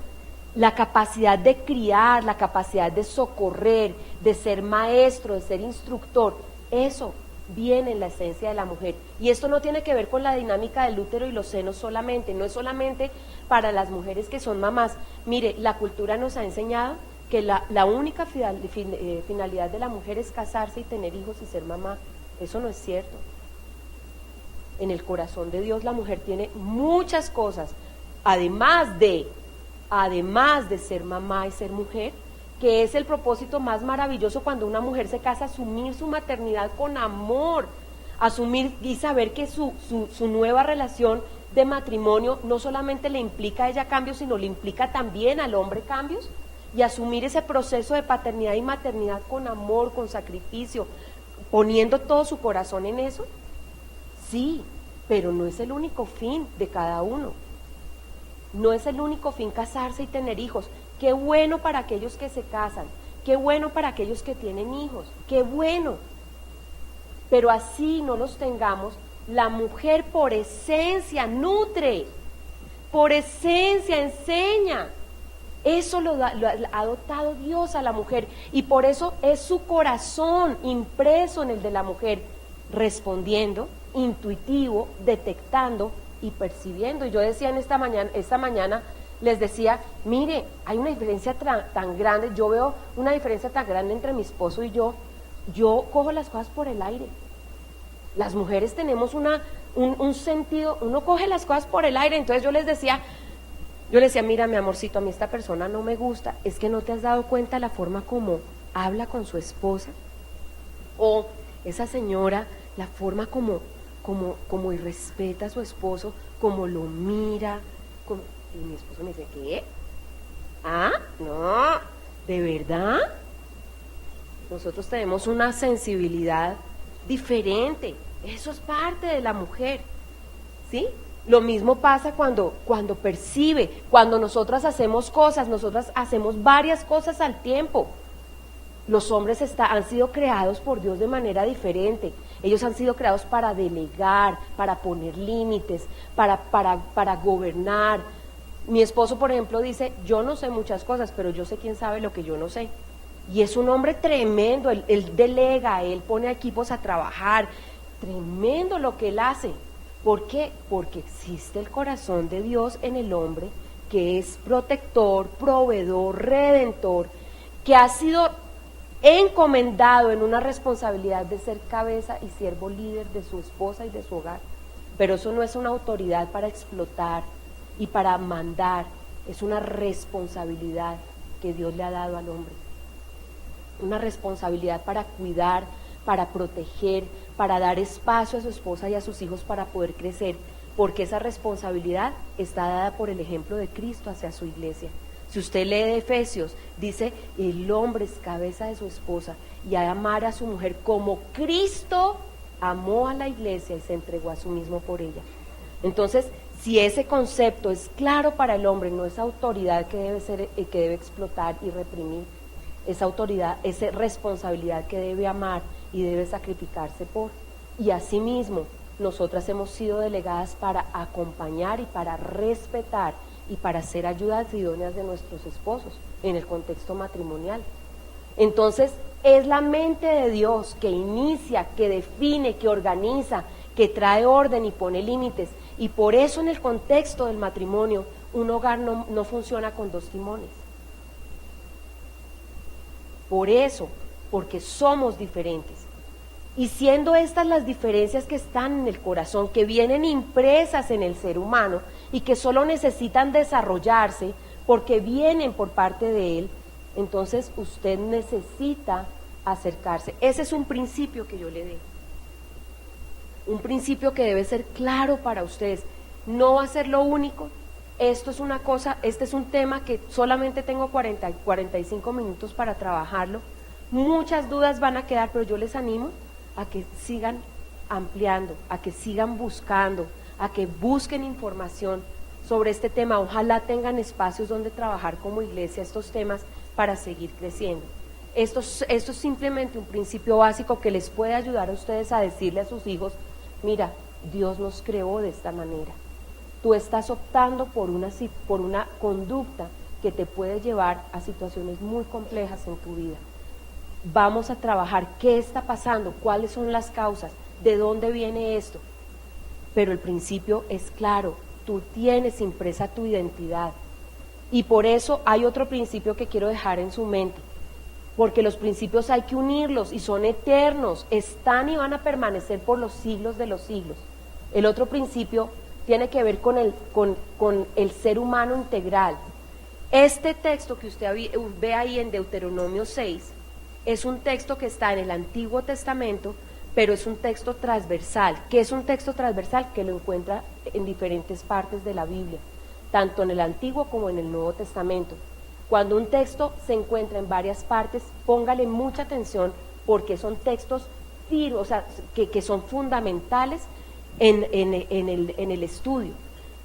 la capacidad de criar, la capacidad de socorrer, de ser maestro, de ser instructor. Eso viene en la esencia de la mujer. Y esto no tiene que ver con la dinámica del útero y los senos solamente, no es solamente para las mujeres que son mamás. Mire, la cultura nos ha enseñado que la única finalidad de la mujer es casarse y tener hijos y ser mamá. Eso no es cierto. En el corazón de Dios la mujer tiene muchas cosas, además de ser mamá y ser mujer, que es el propósito más maravilloso cuando una mujer se casa: asumir su maternidad con amor, asumir y saber que su nueva relación de matrimonio no solamente le implica a ella cambios, sino le implica también al hombre cambios, y asumir ese proceso de paternidad y maternidad con amor, con sacrificio, poniendo todo su corazón en eso. Sí, pero no es el único fin de cada uno. No es el único fin casarse y tener hijos. qué bueno para aquellos que se casan, qué bueno para aquellos que tienen hijos, qué bueno. Pero así no los tengamos, la mujer por esencia nutre, por esencia enseña. Eso lo ha dotado Dios a la mujer y por eso es su corazón impreso en el de la mujer, respondiendo, intuitivo, detectando y percibiendo. Y yo decía esta mañana les decía, mire, hay una diferencia tan grande, yo veo una diferencia tan grande entre mi esposo y yo cojo las cosas por el aire. Las mujeres tenemos un sentido, uno coge las cosas por el aire. Entonces yo le decía, mira, mi amorcito, a mí esta persona no me gusta, es que no te has dado cuenta la forma como habla con su esposa, o esa señora, la forma como irrespeta a su esposo, como lo mira, y mi esposo me dice, ¿qué? Ah, no, ¿de verdad? Nosotros tenemos una sensibilidad diferente, eso es parte de la mujer, ¿sí? Lo mismo pasa cuando percibe, cuando nosotras hacemos varias cosas al tiempo. Los hombres han sido creados por Dios de manera diferente. Ellos han sido creados para delegar, para poner límites, para gobernar. Mi esposo, por ejemplo, dice, yo no sé muchas cosas, pero yo sé quién sabe lo que yo no sé. Y es un hombre tremendo, él delega, él pone a equipos a trabajar, tremendo lo que él hace. ¿Por qué? Porque existe el corazón de Dios en el hombre, que es protector, proveedor, redentor, que ha sido encomendado en una responsabilidad de ser cabeza y siervo líder de su esposa y de su hogar. Pero eso no es una autoridad para explotar y para mandar, es una responsabilidad que Dios le ha dado al hombre. Una responsabilidad para cuidar, para proteger, para dar espacio a su esposa y a sus hijos para poder crecer, porque esa responsabilidad está dada por el ejemplo de Cristo hacia su iglesia. Si usted lee de Efesios, dice, el hombre es cabeza de su esposa y ha de amar a su mujer como Cristo amó a la iglesia y se entregó a sí mismo por ella. Entonces, si ese concepto es claro para el hombre, no es autoridad que debe explotar y reprimir, esa autoridad, esa responsabilidad que debe amar y debe sacrificarse por. Y asimismo, nosotras hemos sido delegadas para acompañar y para respetar y para ser ayudas idóneas de nuestros esposos en el contexto matrimonial. Entonces, es la mente de Dios que inicia, que define, que organiza, que trae orden y pone límites. Y por eso en el contexto del matrimonio, un hogar no funciona con dos timones. Por eso, porque somos diferentes. Y siendo estas las diferencias que están en el corazón, que vienen impresas en el ser humano y que solo necesitan desarrollarse porque vienen por parte de él, entonces usted necesita acercarse. Ese es un principio que yo le dejo. Un principio que debe ser claro para ustedes. No va a ser lo único. Esto es una cosa, este es un tema que solamente tengo 45 minutos para trabajarlo. Muchas dudas van a quedar, pero yo les animo a que sigan ampliando, a que sigan buscando, a que busquen información sobre este tema. Ojalá tengan espacios donde trabajar como iglesia estos temas para seguir creciendo. Esto es simplemente un principio básico que les puede ayudar a ustedes a decirle a sus hijos, mira, Dios nos creó de esta manera. Tú estás optando por una conducta que te puede llevar a situaciones muy complejas en tu vida. Vamos a trabajar qué está pasando, cuáles son las causas, de dónde viene esto. Pero el principio es claro, tú tienes impresa tu identidad. Y por eso hay otro principio que quiero dejar en su mente, porque los principios hay que unirlos y son eternos, están y van a permanecer por los siglos de los siglos. El otro principio tiene que ver con el ser humano integral. Este texto que usted ve ahí en Deuteronomio 6 es un texto que está en el Antiguo Testamento, pero es un texto transversal. ¿Qué es un texto transversal? Que lo encuentra en diferentes partes de la Biblia, tanto en el Antiguo como en el Nuevo Testamento. Cuando un texto se encuentra en varias partes, póngale mucha atención porque son textos que son fundamentales en el estudio.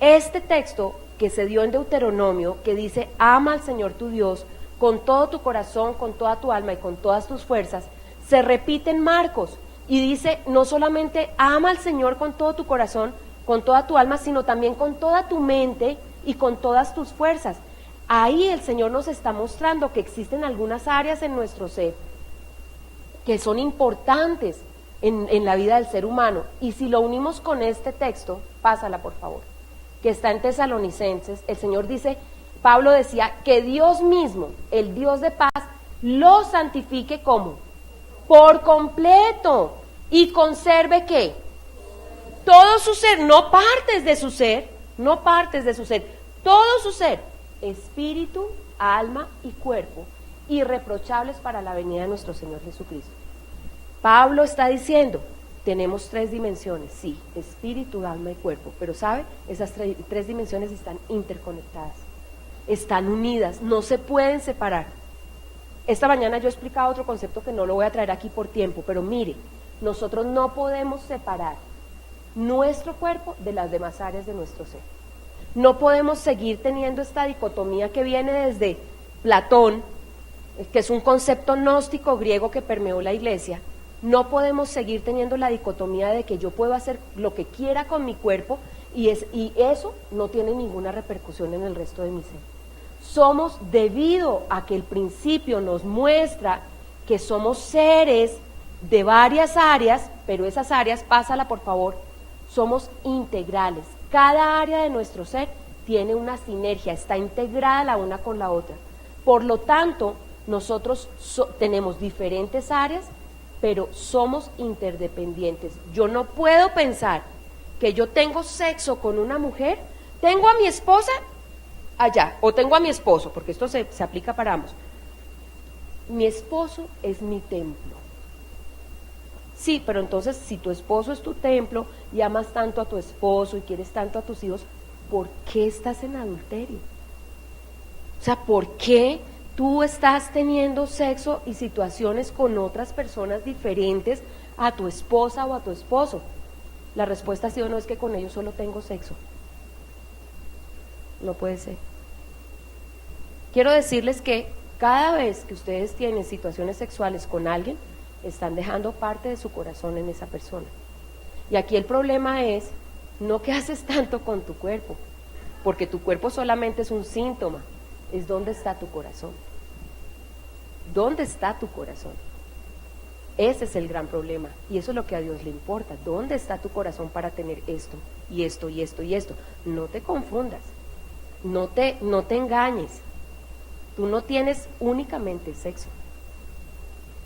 Este texto que se dio en Deuteronomio, que dice, ama al Señor tu Dios con todo tu corazón, con toda tu alma y con todas tus fuerzas, se repite en Marcos y dice, no solamente ama al Señor con todo tu corazón, con toda tu alma, sino también con toda tu mente y con todas tus fuerzas. Ahí el Señor nos está mostrando que existen algunas áreas en nuestro ser que son importantes en la vida del ser humano. Y si lo unimos con este texto, pásala por favor, que está en Tesalonicenses, el Señor dice, Pablo decía, que Dios mismo, el Dios de paz, lo santifique como por completo y conserve ¿qué? Todo su ser, no partes de su ser, todo su ser, espíritu, alma y cuerpo, irreprochables para la venida de nuestro Señor Jesucristo. Pablo está diciendo, tenemos 3 dimensiones, sí, espíritu, alma y cuerpo, pero ¿sabe? Esas 3 dimensiones están interconectadas, están unidas, no se pueden separar. Esta mañana yo he explicado otro concepto que no lo voy a traer aquí por tiempo, pero mire, nosotros no podemos separar nuestro cuerpo de las demás áreas de nuestro ser. No podemos seguir teniendo esta dicotomía que viene desde Platón, que es un concepto gnóstico griego que permeó la iglesia. No podemos seguir teniendo la dicotomía de que yo puedo hacer lo que quiera con mi cuerpo y eso no tiene ninguna repercusión en el resto de mi ser. Somos, debido a que el principio nos muestra que somos seres de varias áreas, pero esas áreas, pásala por favor, somos integrales. Cada área de nuestro ser tiene una sinergia, está integrada la una con la otra. Por lo tanto, nosotros tenemos diferentes áreas, pero somos interdependientes. Yo no puedo pensar que yo tengo sexo con una mujer, tengo a mi esposa allá, o tengo a mi esposo, porque esto se aplica para ambos. Mi esposo es mi templo. Sí, pero entonces si tu esposo es tu templo y amas tanto a tu esposo y quieres tanto a tus hijos, ¿por qué estás en adulterio? O sea, ¿por qué tú estás teniendo sexo y situaciones con otras personas diferentes a tu esposa o a tu esposo? La respuesta sí o no es que con ellos solo tengo sexo. No puede ser. Quiero decirles que cada vez que ustedes tienen situaciones sexuales con alguien, están dejando parte de su corazón en esa persona. Y aquí el problema es, no que haces tanto con tu cuerpo, porque tu cuerpo solamente es un síntoma, es dónde está tu corazón. ¿Dónde está tu corazón? Ese es el gran problema, y eso es lo que a Dios le importa. ¿Dónde está tu corazón para tener esto, y esto, y esto, y esto? No te confundas, no te engañes. Tú no tienes únicamente sexo,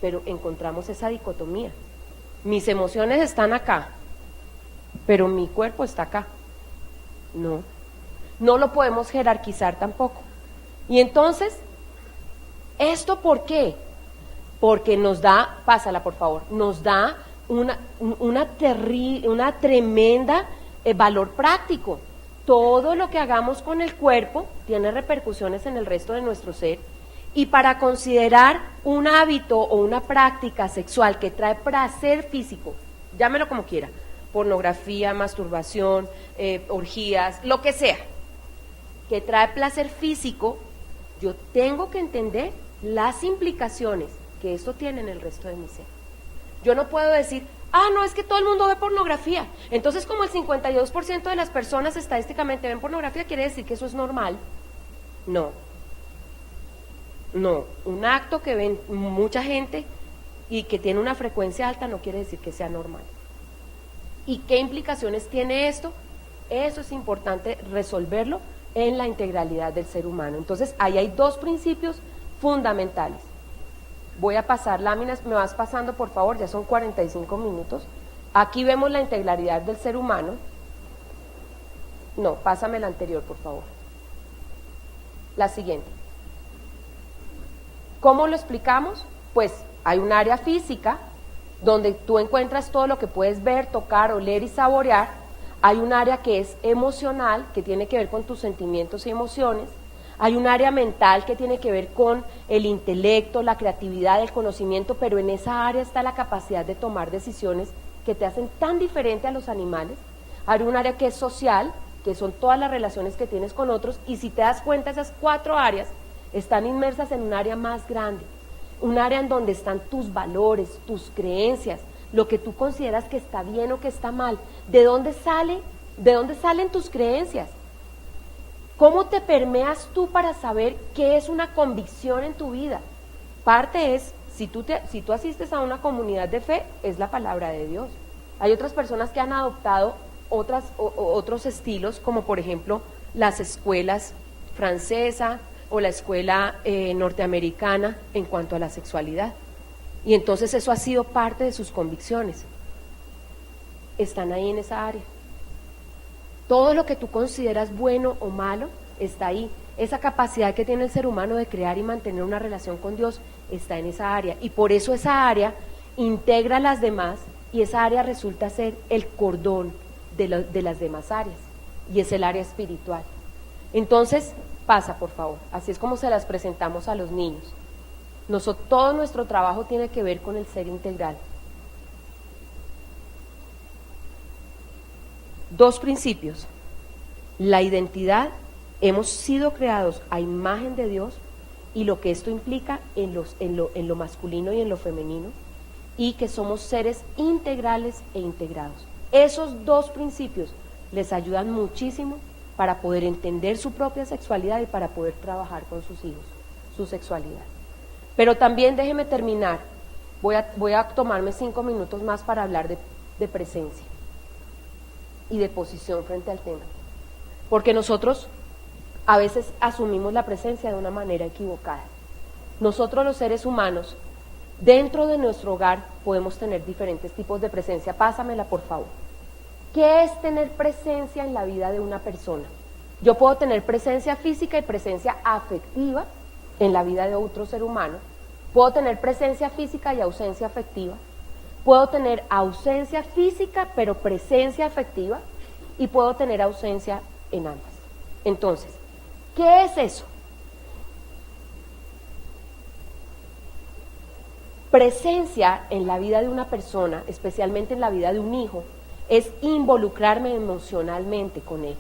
pero encontramos esa dicotomía. Mis emociones están acá, pero mi cuerpo está acá. No lo podemos jerarquizar tampoco. Y entonces, ¿esto por qué? Porque nos da, pásala por favor, nos da una tremenda valor práctico. Todo lo que hagamos con el cuerpo tiene repercusiones en el resto de nuestro ser. Y para considerar un hábito o una práctica sexual que trae placer físico, llámelo como quiera, pornografía, masturbación, orgías, lo que sea, que trae placer físico, yo tengo que entender las implicaciones que esto tiene en el resto de mi ser. Yo no puedo decir, no, es que todo el mundo ve pornografía, entonces como el 52% de las personas estadísticamente ven pornografía, quiere decir que eso es normal. No, un acto que ven mucha gente y que tiene una frecuencia alta no quiere decir que sea normal. ¿Y qué implicaciones tiene esto? Eso es importante resolverlo en la integralidad del ser humano. Entonces, ahí hay 2 principios fundamentales. Voy a pasar láminas, me vas pasando por favor, ya son 45 minutos. Aquí vemos la integralidad del ser humano. No, pásame la anterior, por favor. La siguiente. ¿Cómo lo explicamos? Pues hay un área física donde tú encuentras todo lo que puedes ver, tocar, oler y saborear. Hay un área que es emocional, que tiene que ver con tus sentimientos y emociones. Hay un área mental que tiene que ver con el intelecto, la creatividad, el conocimiento, pero en esa área está la capacidad de tomar decisiones que te hacen tan diferente a los animales. Hay un área que es social, que son todas las relaciones que tienes con otros, y si te das cuenta, esas 4 áreas están inmersas en un área más grande, un área en donde están tus valores, tus creencias, lo que tú consideras que está bien o que está mal. ¿De dónde salen tus creencias? ¿Cómo te permeas tú para saber qué es una convicción en tu vida? Parte es, si tú asistes a una comunidad de fe, es la palabra de Dios. Hay otras personas que han adoptado otros estilos, como por ejemplo las escuelas francesa o la escuela norteamericana en cuanto a la sexualidad. Y entonces eso ha sido parte de sus convicciones. Están ahí en esa área. Todo lo que tú consideras bueno o malo está ahí. Esa capacidad que tiene el ser humano de crear y mantener una relación con Dios está en esa área. Y por eso esa área integra a las demás, y esa área resulta ser el cordón de las demás áreas. Y es el área espiritual. Entonces, pasa por favor. Así es como se las presentamos a los niños. Todo nuestro trabajo tiene que ver con el ser integral. 2 principios. La identidad, hemos sido creados a imagen de Dios, y lo que esto implica en lo masculino y en lo femenino, y que somos seres integrales e integrados. Esos 2 principios les ayudan muchísimo para poder entender su propia sexualidad y para poder trabajar con sus hijos, su sexualidad. Pero también déjeme terminar, voy a tomarme 5 minutos más para hablar de presencia y de posición frente al tema, porque nosotros a veces asumimos la presencia de una manera equivocada. Nosotros los seres humanos, dentro de nuestro hogar, podemos tener diferentes tipos de presencia. Pásamela por favor. ¿Qué es tener presencia en la vida de una persona? Yo puedo tener presencia física y presencia afectiva en la vida de otro ser humano. Puedo tener presencia física y ausencia afectiva. Puedo tener ausencia física pero presencia afectiva, y puedo tener ausencia en ambas. Entonces, ¿qué es eso? Presencia en la vida de una persona, especialmente en la vida de un hijo, es involucrarme emocionalmente con él,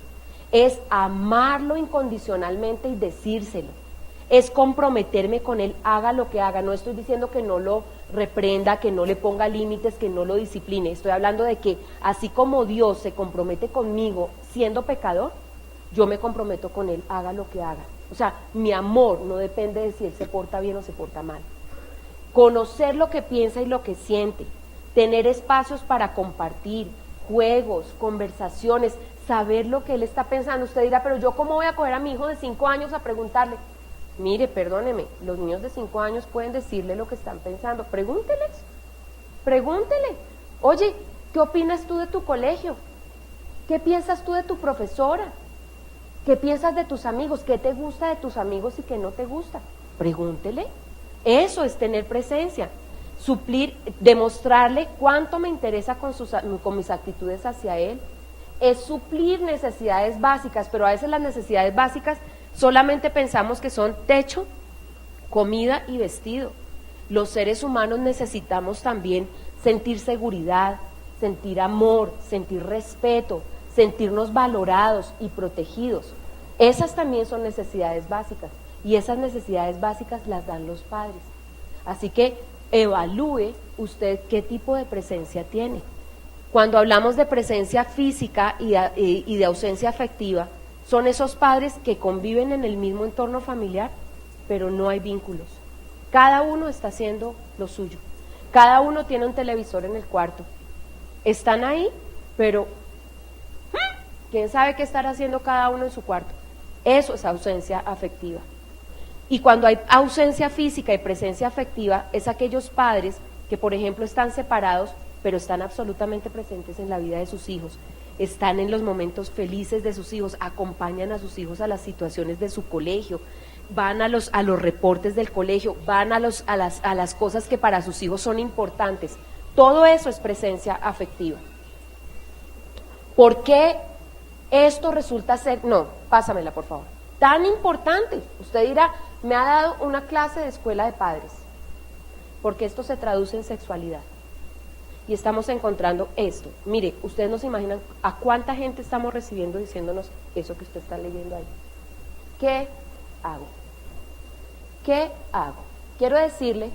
es amarlo incondicionalmente y decírselo, es comprometerme con él, haga lo que haga. No estoy diciendo que no lo reprenda, que no le ponga límites, que no lo discipline. Estoy hablando de que así como Dios se compromete conmigo siendo pecador, yo me comprometo con él, haga lo que haga. O sea, mi amor no depende de si él se porta bien o se porta mal. Conocer lo que piensa y lo que siente, tener espacios para compartir, juegos, conversaciones, saber lo que él está pensando. Usted dirá, pero yo ¿cómo voy a coger a mi hijo de 5 años a preguntarle? Mire, perdóneme, los niños de 5 años pueden decirle lo que están pensando. Pregúntele. Oye, ¿qué opinas tú de tu colegio? ¿Qué piensas tú de tu profesora? ¿Qué piensas de tus amigos? ¿Qué te gusta de tus amigos y qué no te gusta? Pregúntele. Eso es tener presencia. Suplir, demostrarle cuánto me interesa con mis actitudes hacia él. Es suplir necesidades básicas, pero a veces las necesidades básicas solamente pensamos que son techo, comida y vestido. Los seres humanos necesitamos también sentir seguridad, sentir amor, sentir respeto, sentirnos valorados y protegidos. Esas también son necesidades básicas, y esas necesidades básicas las dan los padres. Así que evalúe usted qué tipo de presencia tiene. Cuando hablamos de presencia física y de ausencia afectiva, son esos padres que conviven en el mismo entorno familiar, pero no hay vínculos. Cada uno está haciendo lo suyo. Cada uno tiene un televisor en el cuarto. Están ahí, pero ¿quién sabe qué estará haciendo cada uno en su cuarto? Eso es ausencia afectiva. Y cuando hay ausencia física y presencia afectiva, es aquellos padres que, por ejemplo, están separados, pero están absolutamente presentes en la vida de sus hijos, están en los momentos felices de sus hijos, acompañan a sus hijos a las situaciones de su colegio, van a los reportes del colegio, van a las cosas que para sus hijos son importantes. Todo eso es presencia afectiva. ¿Por qué esto resulta ser, no, pásamela por favor, tan importante? Usted dirá, me ha dado una clase de escuela de padres, porque esto se traduce en sexualidad. y estamos encontrando esto. Mire, ustedes no se imaginan a cuánta gente estamos recibiendo diciéndonos eso que usted está leyendo ahí. ¿Qué hago? ¿Qué hago? Quiero decirle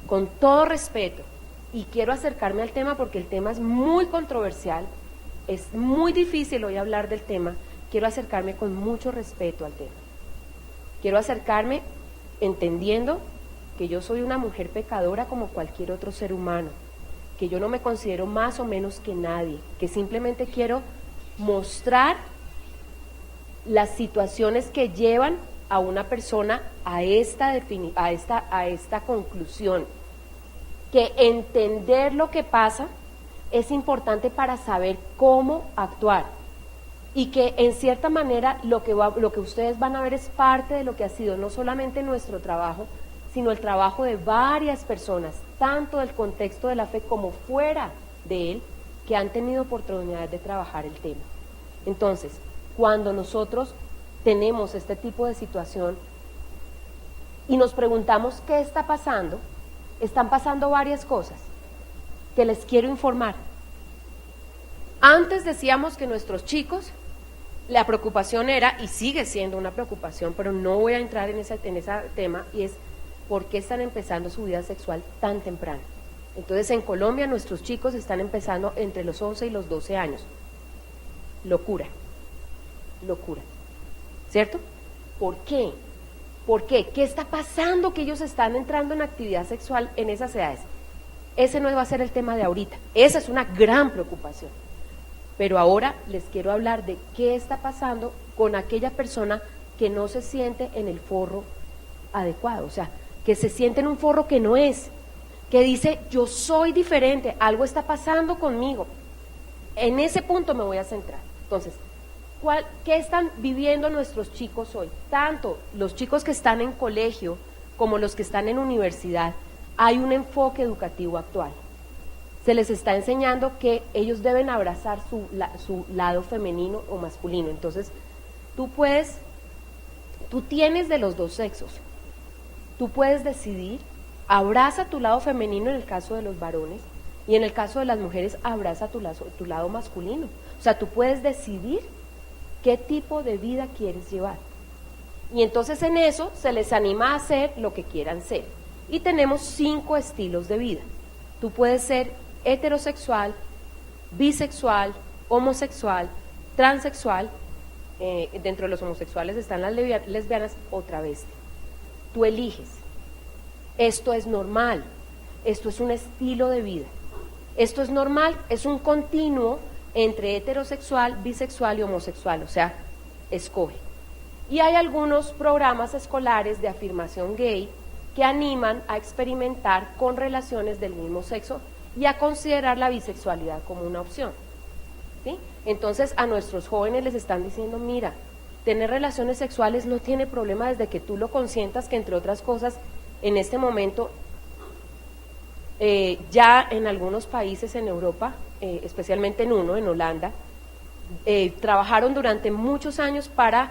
con todo respeto, y quiero acercarme al tema porque el tema es muy controversial, es muy difícil hoy hablar del tema, quiero acercarme con mucho respeto al tema. Quiero acercarme entendiendo que yo soy una mujer pecadora como cualquier otro ser humano, que yo no me considero más o menos que nadie, que simplemente quiero mostrar las situaciones que llevan a una persona a esta conclusión, que entender lo que pasa es importante para saber cómo actuar, y que en cierta manera lo que ustedes van a ver es parte de lo que ha sido no solamente nuestro trabajo, sino el trabajo de varias personas, tanto del contexto de la fe como fuera de él, que han tenido oportunidad de trabajar el tema. Entonces, cuando nosotros tenemos este tipo de situación y nos preguntamos qué está pasando, están pasando varias cosas que les quiero informar. Antes decíamos que nuestros chicos, la preocupación era, y sigue siendo una preocupación, pero no voy a entrar en ese tema, y es por qué están empezando su vida sexual tan temprano. Entonces, en Colombia nuestros chicos están empezando entre los 11 y los 12 años. Locura, ¿cierto? ¿Por qué? ¿Por qué? ¿Qué está pasando que ellos están entrando en actividad sexual en esas edades? Ese no va a ser el tema de ahorita, esa es una gran preocupación. Pero ahora les quiero hablar de qué está pasando con aquella persona que no se siente en el forro adecuado, o sea, que se siente en un forro que no es, que dice, yo soy diferente, algo está pasando conmigo. En ese punto me voy a centrar. Entonces, ¿qué están viviendo nuestros chicos hoy? Tanto los chicos que están en colegio como los que están en universidad, hay un enfoque educativo actual. Se les está enseñando que ellos deben abrazar su lado femenino o masculino. Entonces, tú tienes de los dos sexos. Tú puedes decidir, abraza tu lado femenino en el caso de los varones, y en el caso de las mujeres, abraza tu lado masculino. O sea, tú puedes decidir qué tipo de vida quieres llevar. Y entonces en eso se les anima a hacer lo que quieran ser. Y tenemos 5 estilos de vida. Tú puedes ser heterosexual, bisexual, homosexual, transexual, dentro de los homosexuales están las lesbianas o travesti. Tú eliges. Esto es normal, esto es un estilo de vida. Esto es normal, es un continuo entre heterosexual, bisexual y homosexual, o sea, escoge. Y hay algunos programas escolares de afirmación gay que animan a experimentar con relaciones del mismo sexo y a considerar la bisexualidad como una opción, ¿sí? Entonces a nuestros jóvenes les están diciendo, mira, tener relaciones sexuales no tiene problema desde que tú lo consientas, que entre otras cosas, en este momento, ya en algunos países en Europa, especialmente en Holanda, trabajaron durante muchos años para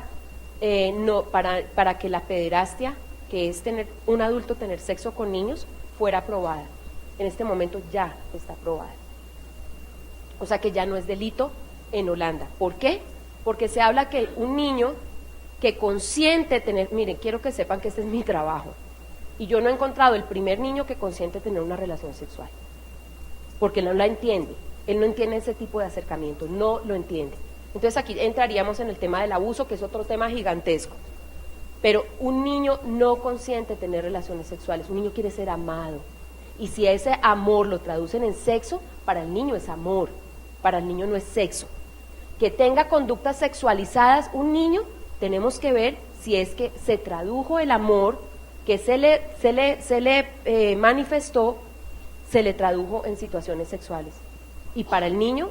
que la pederastia, que es un adulto tener sexo con niños, fuera aprobada. En este momento ya está aprobada. O sea que ya no es delito en Holanda. ¿Por qué? Porque se habla que un niño que consiente tener, miren, quiero que sepan que este es mi trabajo, y yo no he encontrado el primer niño que consiente tener una relación sexual, porque no la entiende, él no entiende ese tipo de acercamiento, no lo entiende. Entonces aquí entraríamos en el tema del abuso, que es otro tema gigantesco. Pero un niño no consiente tener relaciones sexuales, un niño quiere ser amado. Y si ese amor lo traducen en sexo, para el niño es amor, para el niño no es sexo. Que tenga conductas sexualizadas un niño, tenemos que ver si es que se tradujo el amor que se le manifestó, se le tradujo en situaciones sexuales. Y para el niño,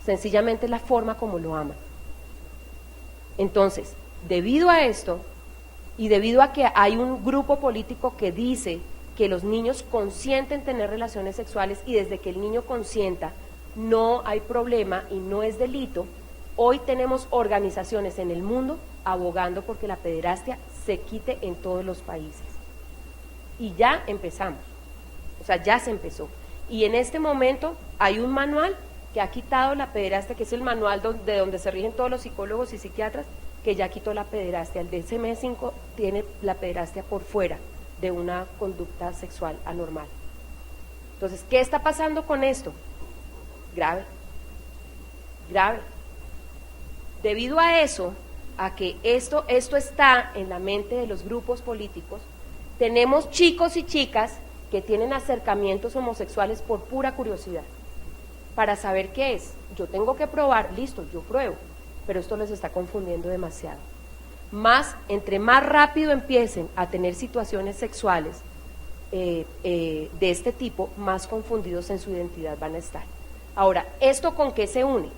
sencillamente es la forma como lo ama. Entonces, debido a esto, y debido a que hay un grupo político que dice que los niños consienten tener relaciones sexuales, y desde que el niño consienta no hay problema y no es delito, hoy tenemos organizaciones en el mundo abogando porque la pederastia se quite en todos los países. Y ya empezamos, o sea, ya se empezó. Y en este momento hay un manual que ha quitado la pederastia, que es el manual de donde se rigen todos los psicólogos y psiquiatras, que ya quitó la pederastia. El DSM-5 tiene la pederastia por fuera de una conducta sexual anormal. Entonces, ¿qué está pasando con esto? Grave, grave. Debido a eso, a que esto está en la mente de los grupos políticos, tenemos chicos y chicas que tienen acercamientos homosexuales por pura curiosidad, para saber qué es. Yo tengo que probar, listo, yo pruebo, pero esto les está confundiendo demasiado. Entre más rápido empiecen a tener situaciones sexuales de este tipo, más confundidos en su identidad van a estar. Ahora, ¿esto con qué se une?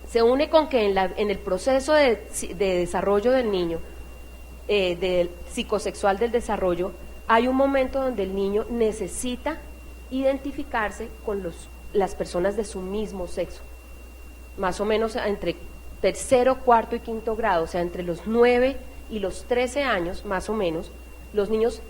Se une con que en el proceso de desarrollo del niño, del psicosexual del desarrollo, hay un momento donde el niño necesita identificarse con las personas de su mismo sexo, más o menos entre tercero, cuarto y quinto grado, o sea, entre los 9 y los 13 años, más o menos, los niños,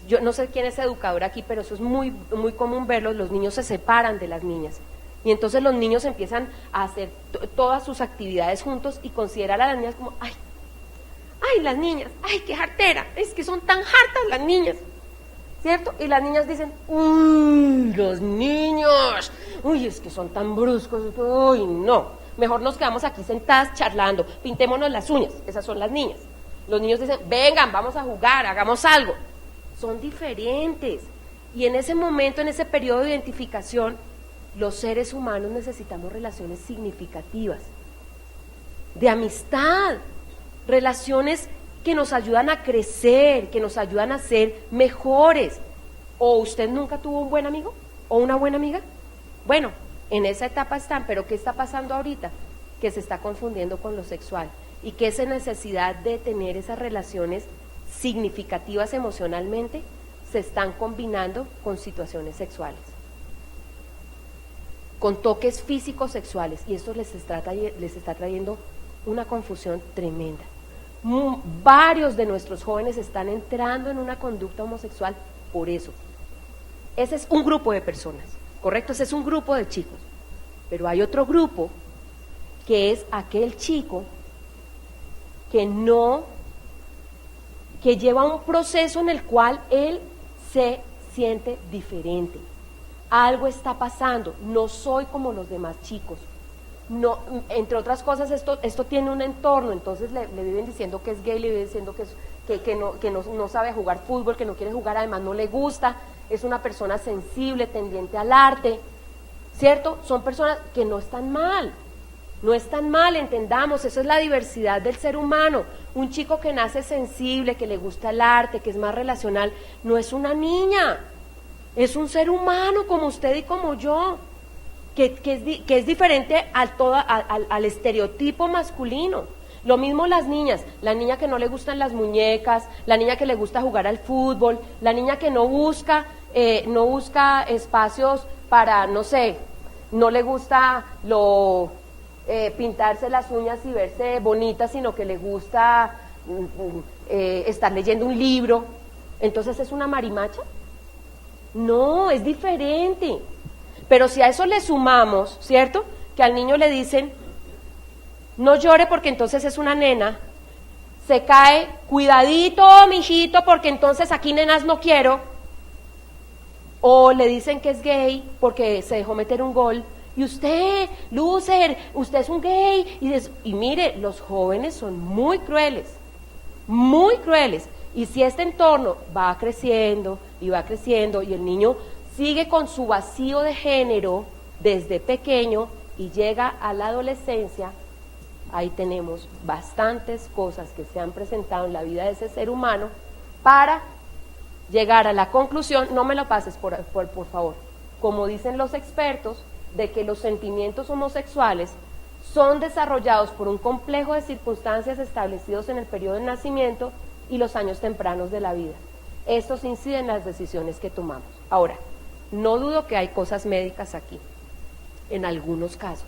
yo no sé quién es educador aquí, pero eso es muy, muy común verlo, los niños se separan de las niñas. Y entonces los niños empiezan a hacer todas sus actividades juntos y considerar a las niñas como, ay, las niñas, ay, qué jartera, es que son tan hartas las niñas, ¿cierto? Y las niñas dicen, uy, los niños, uy, es que son tan bruscos, uy, no, mejor nos quedamos aquí sentadas charlando, pintémonos las uñas, esas son las niñas. Los niños dicen, vengan, vamos a jugar, hagamos algo. Son diferentes. Y en ese momento, en ese periodo de identificación, los seres humanos necesitamos relaciones significativas, de amistad, relaciones que nos ayudan a crecer, que nos ayudan a ser mejores. ¿O usted nunca tuvo un buen amigo o una buena amiga? Bueno, en esa etapa están, pero ¿qué está pasando ahorita? Que se está confundiendo con lo sexual y que esa necesidad de tener esas relaciones significativas emocionalmente se están combinando con situaciones sexuales, con toques físicos sexuales, y esto les está trayendo una confusión tremenda. Varios de nuestros jóvenes están entrando en una conducta homosexual por eso. Ese es un grupo de personas, ¿correcto? Ese es un grupo de chicos, pero hay otro grupo que es aquel chico que lleva un proceso en el cual él se siente diferente. Algo está pasando, no soy como los demás chicos. No, entre otras cosas, esto tiene un entorno, entonces le viven diciendo que es gay, le viven diciendo que no sabe jugar fútbol, que no quiere jugar, además no le gusta, es una persona sensible, tendiente al arte, ¿cierto? Son personas que no están mal, entendamos, eso es la diversidad del ser humano. Un chico que nace sensible, que le gusta el arte, que es más relacional, no es una niña, es un ser humano como usted y como yo, que es diferente al estereotipo masculino. Lo mismo las niñas, la niña que no le gustan las muñecas, la niña que le gusta jugar al fútbol, la niña que no busca espacios para, no sé, no le gusta pintarse las uñas y verse bonita, sino que le gusta estar leyendo un libro. Entonces, ¿es una marimacha? No, es diferente. Pero si a eso le sumamos, ¿cierto?, que al niño le dicen, no llore porque entonces es una nena, se cae, cuidadito, mijito, porque entonces aquí nenas no quiero, o le dicen que es gay porque se dejó meter un gol, y usted, loser, usted es un gay, y mire, los jóvenes son muy crueles, y si este entorno va creciendo, y el niño sigue con su vacío de género desde pequeño y llega a la adolescencia, ahí tenemos bastantes cosas que se han presentado en la vida de ese ser humano para llegar a la conclusión, no me lo pases por favor, como dicen los expertos, de que los sentimientos homosexuales son desarrollados por un complejo de circunstancias establecidos en el periodo de nacimiento y los años tempranos de la vida. Estos inciden en las decisiones que tomamos. Ahora, no dudo que hay cosas médicas aquí, en algunos casos.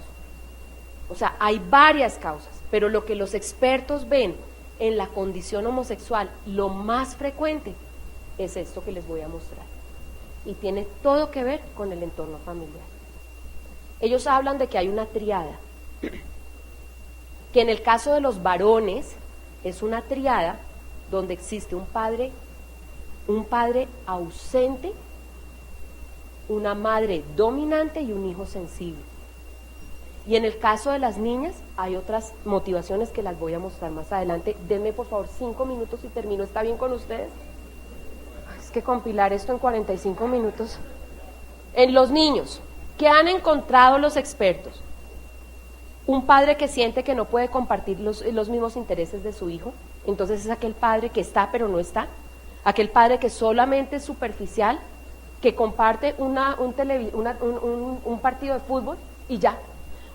O sea, hay varias causas, pero lo que los expertos ven en la condición homosexual, lo más frecuente, es esto que les voy a mostrar. y tiene todo que ver con el entorno familiar. Ellos hablan de que hay una tríada, que en el caso de los varones es una tríada donde existe un padre ausente, una madre dominante y un hijo sensible. Y en el caso de las niñas hay otras motivaciones que las voy a mostrar más adelante. Denme por favor 5 minutos y termino. ¿Está bien con ustedes? Es que compilar esto en 45 minutos. En los niños, ¿qué han encontrado los expertos? Un padre que siente que no puede compartir los mismos intereses de su hijo, entonces es aquel padre que está pero no está, aquel padre que solamente es superficial, que comparte un partido de fútbol y ya,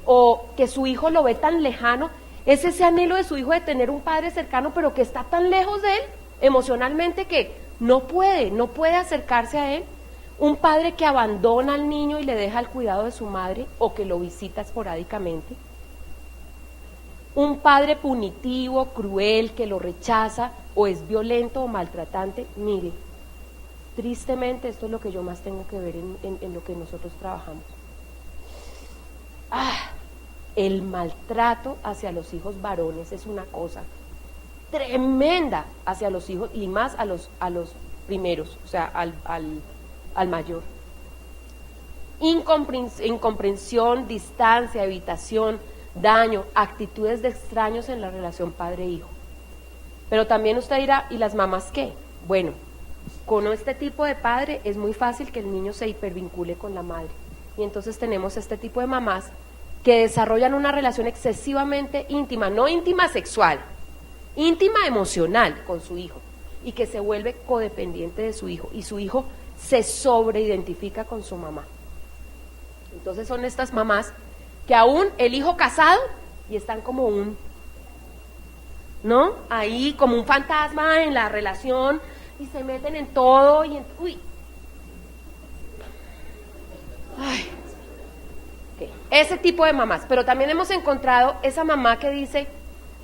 o que su hijo lo ve tan lejano, es ese anhelo de su hijo de tener un padre cercano pero que está tan lejos de él emocionalmente que no puede acercarse a él. Un padre que abandona al niño y le deja el cuidado de su madre o que lo visita esporádicamente. Un padre punitivo, cruel, que lo rechaza o es violento o maltratante. Mire, tristemente esto es lo que yo más tengo que ver en lo que nosotros trabajamos. El maltrato hacia los hijos varones es una cosa tremenda hacia los hijos y más a los primeros, o sea, al mayor. Incomprensión, distancia, evitación, daño, actitudes de extraños en la relación padre-hijo. Pero también usted dirá, ¿y las mamás qué? Bueno, con este tipo de padre es muy fácil que el niño se hipervincule con la madre. Y entonces tenemos este tipo de mamás que desarrollan una relación excesivamente íntima, no íntima sexual, íntima emocional con su hijo, y que se vuelve codependiente de su hijo, y su hijo se sobreidentifica con su mamá. Entonces son estas mamás que aún el hijo casado y están como ¿no? Ahí como un fantasma en la relación y se meten en todo y uy. Ay. Okay. Ese tipo de mamás, pero también hemos encontrado esa mamá que dice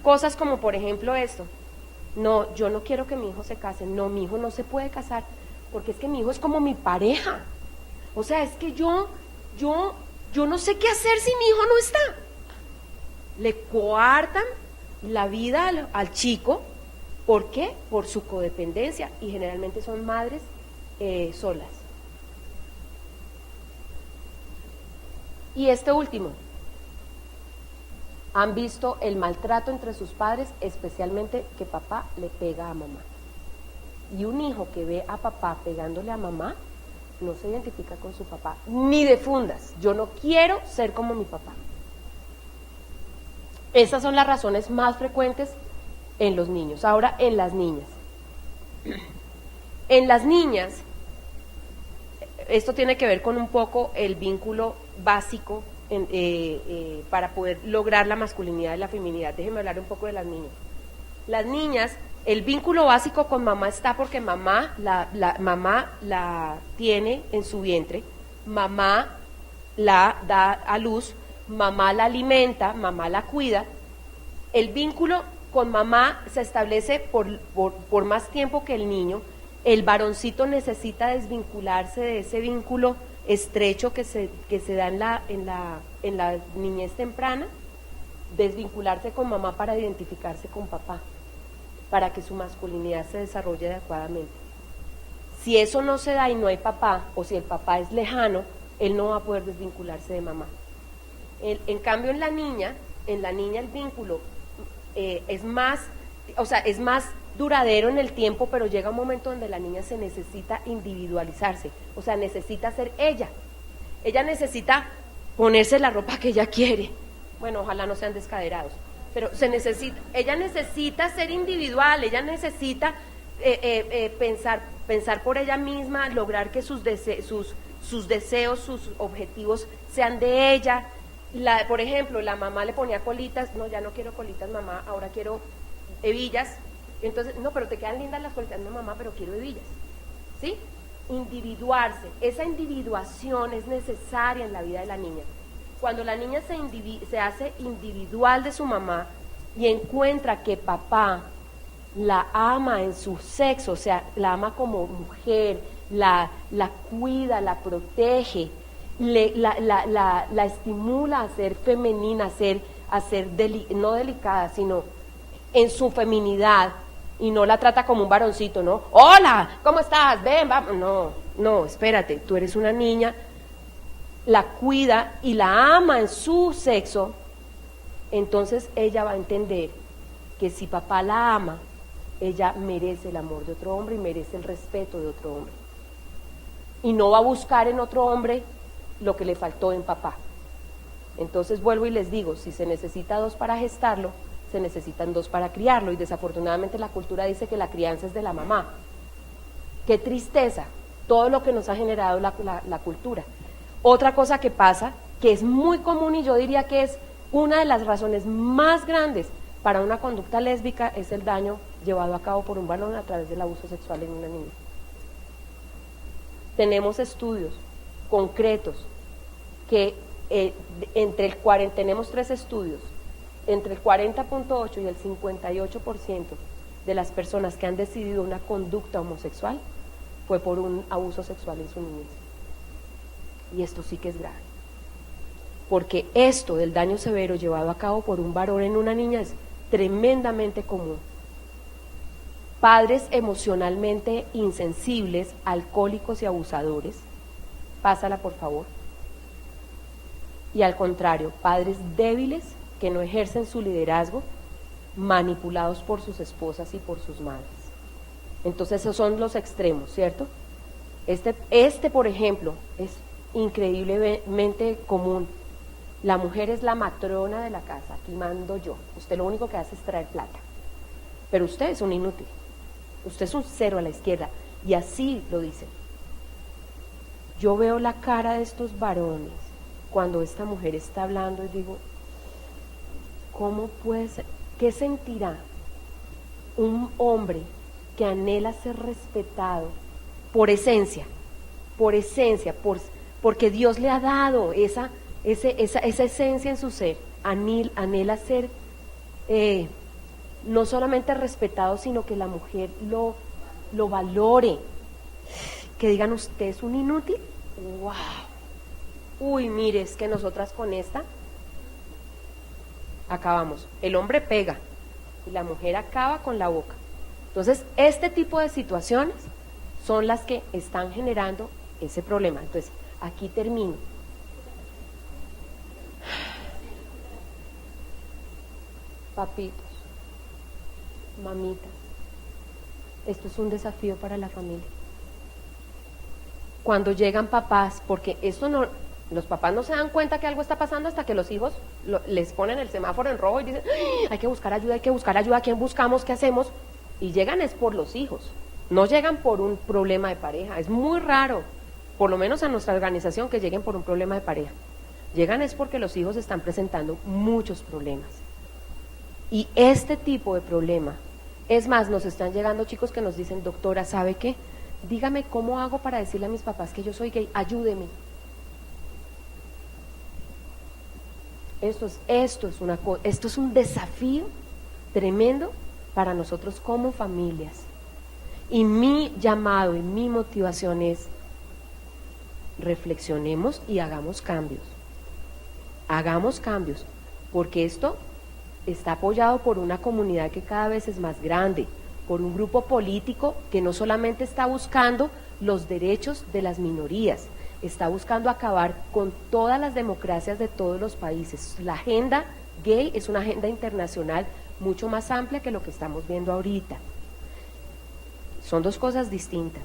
cosas como por ejemplo esto: no, yo no quiero que mi hijo se case, no, mi hijo no se puede casar porque es que mi hijo es como mi pareja, o sea, es que yo no sé qué hacer si mi hijo no está. Le coartan la vida al chico. ¿Por qué? Por su codependencia, y generalmente son madres solas. Y este último, han visto el maltrato entre sus padres, especialmente que papá le pega a mamá. Y un hijo que ve a papá pegándole a mamá no se identifica con su papá, ni de fundas. Yo no quiero ser como mi papá. Esas son las razones más frecuentes en los niños. Ahora, en las niñas. En las niñas, esto tiene que ver con un poco el vínculo básico para poder lograr la masculinidad y la feminidad. Déjenme hablar un poco de las niñas. Las niñas, el vínculo básico con mamá está porque mamá la tiene en su vientre, mamá la da a luz, mamá la alimenta, mamá la cuida. El vínculo con mamá se establece por más tiempo que el niño. El varoncito necesita desvincularse de ese vínculo estrecho que se da en la niñez temprana, desvincularse con mamá para identificarse con papá, para que su masculinidad se desarrolle adecuadamente. Si eso no se da y no hay papá, o si el papá es lejano, él no va a poder desvincularse de mamá. En cambio, en la niña el vínculo es más duradero en el tiempo, pero llega un momento donde la niña se necesita individualizarse, o sea, necesita ser ella. Ella necesita ponerse la ropa que ella quiere. Bueno, ojalá no sean descaderados, pero ella necesita ser individual, ella necesita pensar por ella misma, lograr que sus deseos, sus objetivos sean de ella. Por ejemplo, la mamá le ponía colitas, no, ya no quiero colitas, mamá, ahora quiero hebillas. Entonces, no, pero te quedan lindas las colitas, no, mamá, pero quiero hebillas. ¿Sí? Individuarse, esa individuación es necesaria en la vida de la niña. Cuando la niña se hace individual de su mamá y encuentra que papá la ama en su sexo, o sea, la ama como mujer, la cuida, la protege, la estimula a ser femenina, a ser no delicada, sino en su feminidad, y no la trata como un varoncito, ¿no? Hola, ¿cómo estás? Ven, vamos. No, espérate, tú eres una niña, la cuida y la ama en su sexo, entonces ella va a entender que si papá la ama, ella merece el amor de otro hombre y merece el respeto de otro hombre. Y no va a buscar en otro hombre lo que le faltó en papá. Entonces vuelvo y les digo, si se necesita 2 para gestarlo, se necesitan 2 para criarlo, y desafortunadamente la cultura dice que la crianza es de la mamá. Qué tristeza todo lo que nos ha generado la cultura. Otra cosa que pasa, que es muy común y yo diría que es una de las razones más grandes para una conducta lésbica, es el daño llevado a cabo por un varón a través del abuso sexual en una niña. Tenemos estudios concretos que tenemos 3 estudios, entre el 40.8 y el 58% de las personas que han decidido una conducta homosexual fue por un abuso sexual en su niñez. Y esto sí que es grave, porque esto del daño severo llevado a cabo por un varón en una niña es tremendamente común. Padres emocionalmente insensibles, alcohólicos y abusadores, pásala por favor. Y al contrario, padres débiles que no ejercen su liderazgo, manipulados por sus esposas y por sus madres. Entonces esos son los extremos, ¿cierto? Este por ejemplo, es increíblemente común. La mujer es la matrona de la casa, aquí mando yo. Usted lo único que hace es traer plata. Pero usted es un inútil. Usted es un 0 a la izquierda. Y así lo dicen. Yo veo la cara de estos varones cuando esta mujer está hablando y digo, ¿cómo puede ser? ¿Qué sentirá un hombre que anhela ser respetado por esencia, porque Dios le ha dado esa esencia en su ser, anhela ser no solamente respetado, sino que la mujer lo valore, que digan, usted es un inútil? ¡Wow! Uy, mire, es que nosotras con esta acabamos, el hombre pega y la mujer acaba con la boca. Entonces, este tipo de situaciones son las que están generando ese problema. Entonces, aquí termino. Papitos, mamitas, esto es un desafío para la familia. Cuando llegan papás, porque esto no, los papás no se dan cuenta que algo está pasando hasta que los hijos les ponen el semáforo en rojo y dicen, ¡ay! Hay que buscar ayuda, ¿a quién buscamos? ¿Qué hacemos? Y llegan es por los hijos, no llegan por un problema de pareja. Es muy raro, por lo menos a nuestra organización, que lleguen por un problema de pareja. Llegan es porque los hijos están presentando muchos problemas. Y este tipo de problema, es más, nos están llegando chicos que nos dicen, doctora, ¿sabe qué? Dígame cómo hago para decirle a mis papás que yo soy gay, ayúdeme. Esto es un desafío tremendo para nosotros como familias. Y mi llamado y mi motivación es, reflexionemos y hagamos cambios. Hagamos cambios, porque esto está apoyado por una comunidad que cada vez es más grande, por un grupo político que no solamente está buscando los derechos de las minorías, está buscando acabar con todas las democracias de todos los países. La agenda gay es una agenda internacional mucho más amplia que lo que estamos viendo ahorita. Son 2 cosas distintas.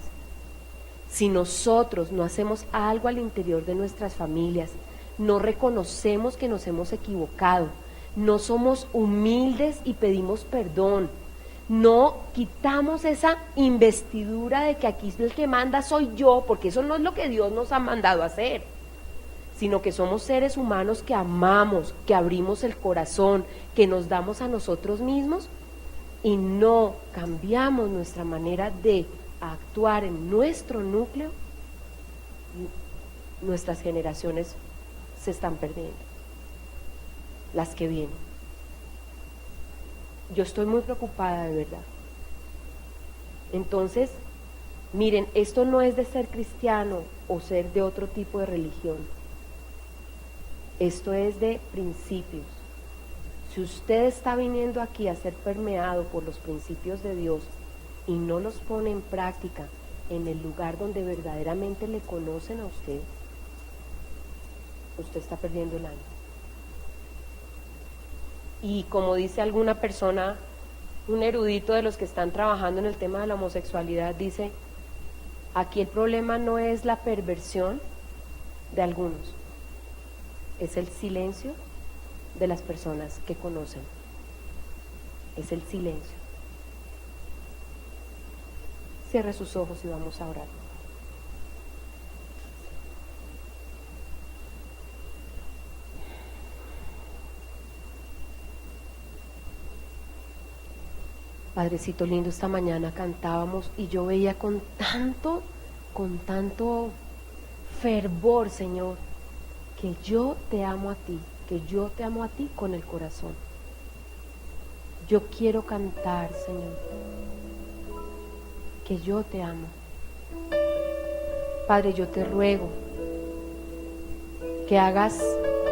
Si nosotros no hacemos algo al interior de nuestras familias, no reconocemos que nos hemos equivocado, no somos humildes y pedimos perdón, no quitamos esa investidura de que aquí el que manda soy yo, porque eso no es lo que Dios nos ha mandado a hacer, sino que somos seres humanos que amamos, que abrimos el corazón, que nos damos a nosotros mismos y no cambiamos nuestra manera de actuar en nuestro núcleo, nuestras generaciones se están perdiendo, las que vienen. Yo estoy muy preocupada, de verdad. Entonces, Miren, esto no es de ser cristiano o ser de otro tipo de religión. Esto es de principios. Si usted está viniendo aquí a ser permeado por los principios de Dios y no los pone en práctica en el lugar donde verdaderamente le conocen a usted, usted está perdiendo el año. Y como dice alguna persona, un erudito de los que están trabajando en el tema de la homosexualidad, dice: aquí el problema no es la perversión de algunos, es el silencio de las personas que conocen. Es el silencio. Cierre sus ojos y vamos a orar. Padrecito lindo, esta mañana cantábamos y yo veía con tanto fervor, Señor, que yo te amo a ti, que yo te amo a ti con el corazón. Yo quiero cantar, Señor, que yo te amo. Padre, yo te ruego que hagas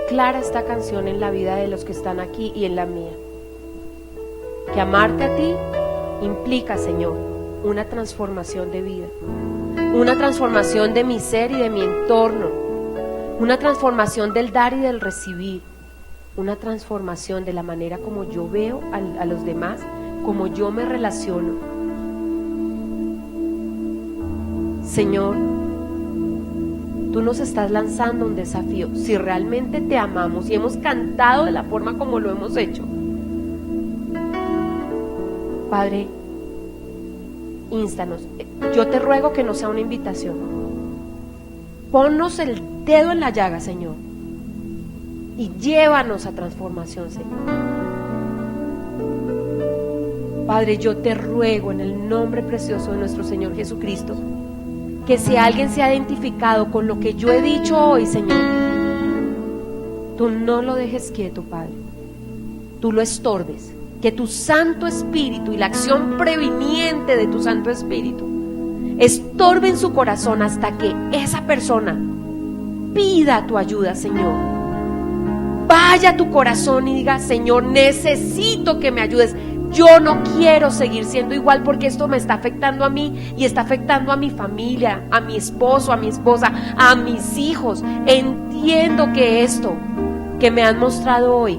clara esta canción en la vida de los que están aquí y en la mía. Que amarte a ti implica, Señor, una transformación de vida, una transformación de mi ser y de mi entorno, una transformación del dar y del recibir, una transformación de la manera como yo veo a los demás, como yo me relaciono. Señor, tú nos estás lanzando un desafío. Si realmente te amamos y hemos cantado de la forma como lo hemos hecho, Padre, instanos. Yo te ruego que no sea una invitación. Ponnos el dedo en la llaga, Señor, y llévanos a transformación, Señor. Padre, yo te ruego en el nombre precioso de nuestro Señor Jesucristo, que si alguien se ha identificado con lo que yo he dicho hoy, Señor, tú no lo dejes quieto, Padre, tú lo estorbes. Que tu Santo Espíritu y la acción previniente de tu Santo Espíritu estorbe en su corazón hasta que esa persona pida tu ayuda, Señor. Vaya a tu corazón y diga: Señor, necesito que me ayudes. Yo no quiero seguir siendo igual porque esto me está afectando a mí y está afectando a mi familia, a mi esposo, a mi esposa, a mis hijos. Entiendo que esto que me han mostrado hoy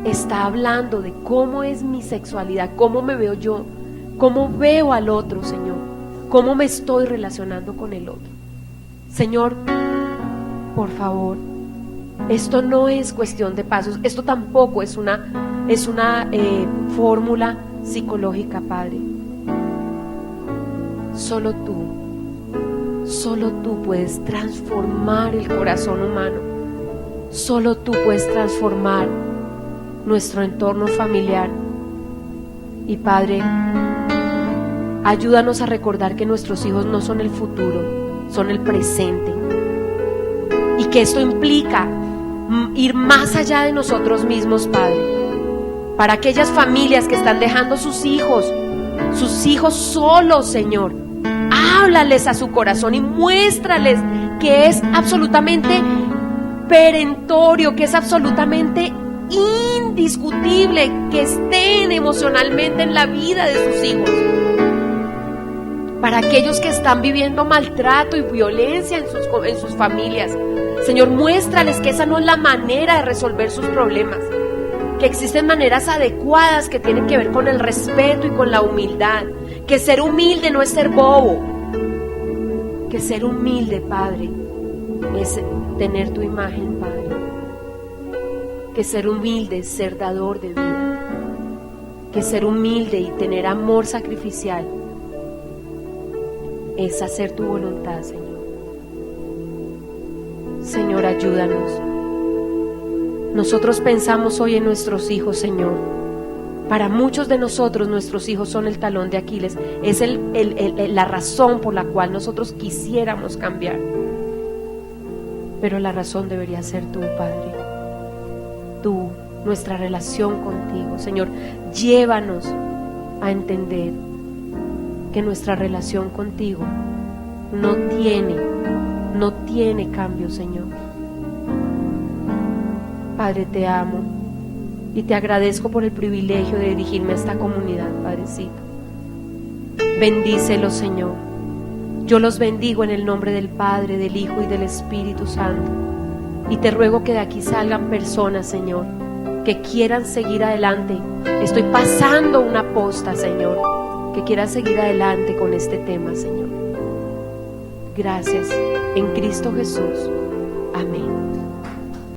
está hablando de cómo es mi sexualidad, cómo me veo yo, cómo veo al otro, Señor, cómo me estoy relacionando con el otro. Señor, por favor, esto no es cuestión de pasos, esto tampoco es una fórmula psicológica, Padre. Solo tú puedes transformar el corazón humano, solo tú puedes transformar nuestro entorno familiar. Y Padre, ayúdanos a recordar que nuestros hijos no son el futuro, son el presente, y que esto implica ir más allá de nosotros mismos, Padre. Para aquellas familias que están dejando sus hijos solos, Señor, háblales a su corazón y muéstrales que es absolutamente perentorio, que es absolutamente indiscutible que estén emocionalmente en la vida de sus hijos. Para aquellos que están viviendo maltrato y violencia en sus familias, Señor, muéstrales que esa no es la manera de resolver sus problemas, que existen maneras adecuadas que tienen que ver con el respeto y con la humildad, que ser humilde no es ser bobo, que ser humilde, Padre, es tener tu imagen, Padre. Que ser humilde es ser dador de vida. Que ser humilde y tener amor sacrificial es hacer tu voluntad, Señor. Señor, ayúdanos. Nosotros pensamos hoy en nuestros hijos, Señor. Para muchos de nosotros, nuestros hijos son el talón de Aquiles. Es la razón por la cual nosotros quisiéramos cambiar. Pero la razón debería ser tú, Padre. Tú, nuestra relación contigo, Señor. Llévanos a entender que nuestra relación contigo no tiene cambio, Señor. Padre, te amo y te agradezco por el privilegio de dirigirme a esta comunidad, Padrecito. Bendícelos, Señor. Yo los bendigo en el nombre del Padre, del Hijo y del Espíritu Santo. Y te ruego que de aquí salgan personas, Señor, que quieran seguir adelante. Estoy pasando una posta, Señor, que quiera seguir adelante con este tema, Señor. Gracias, en Cristo Jesús. Amén.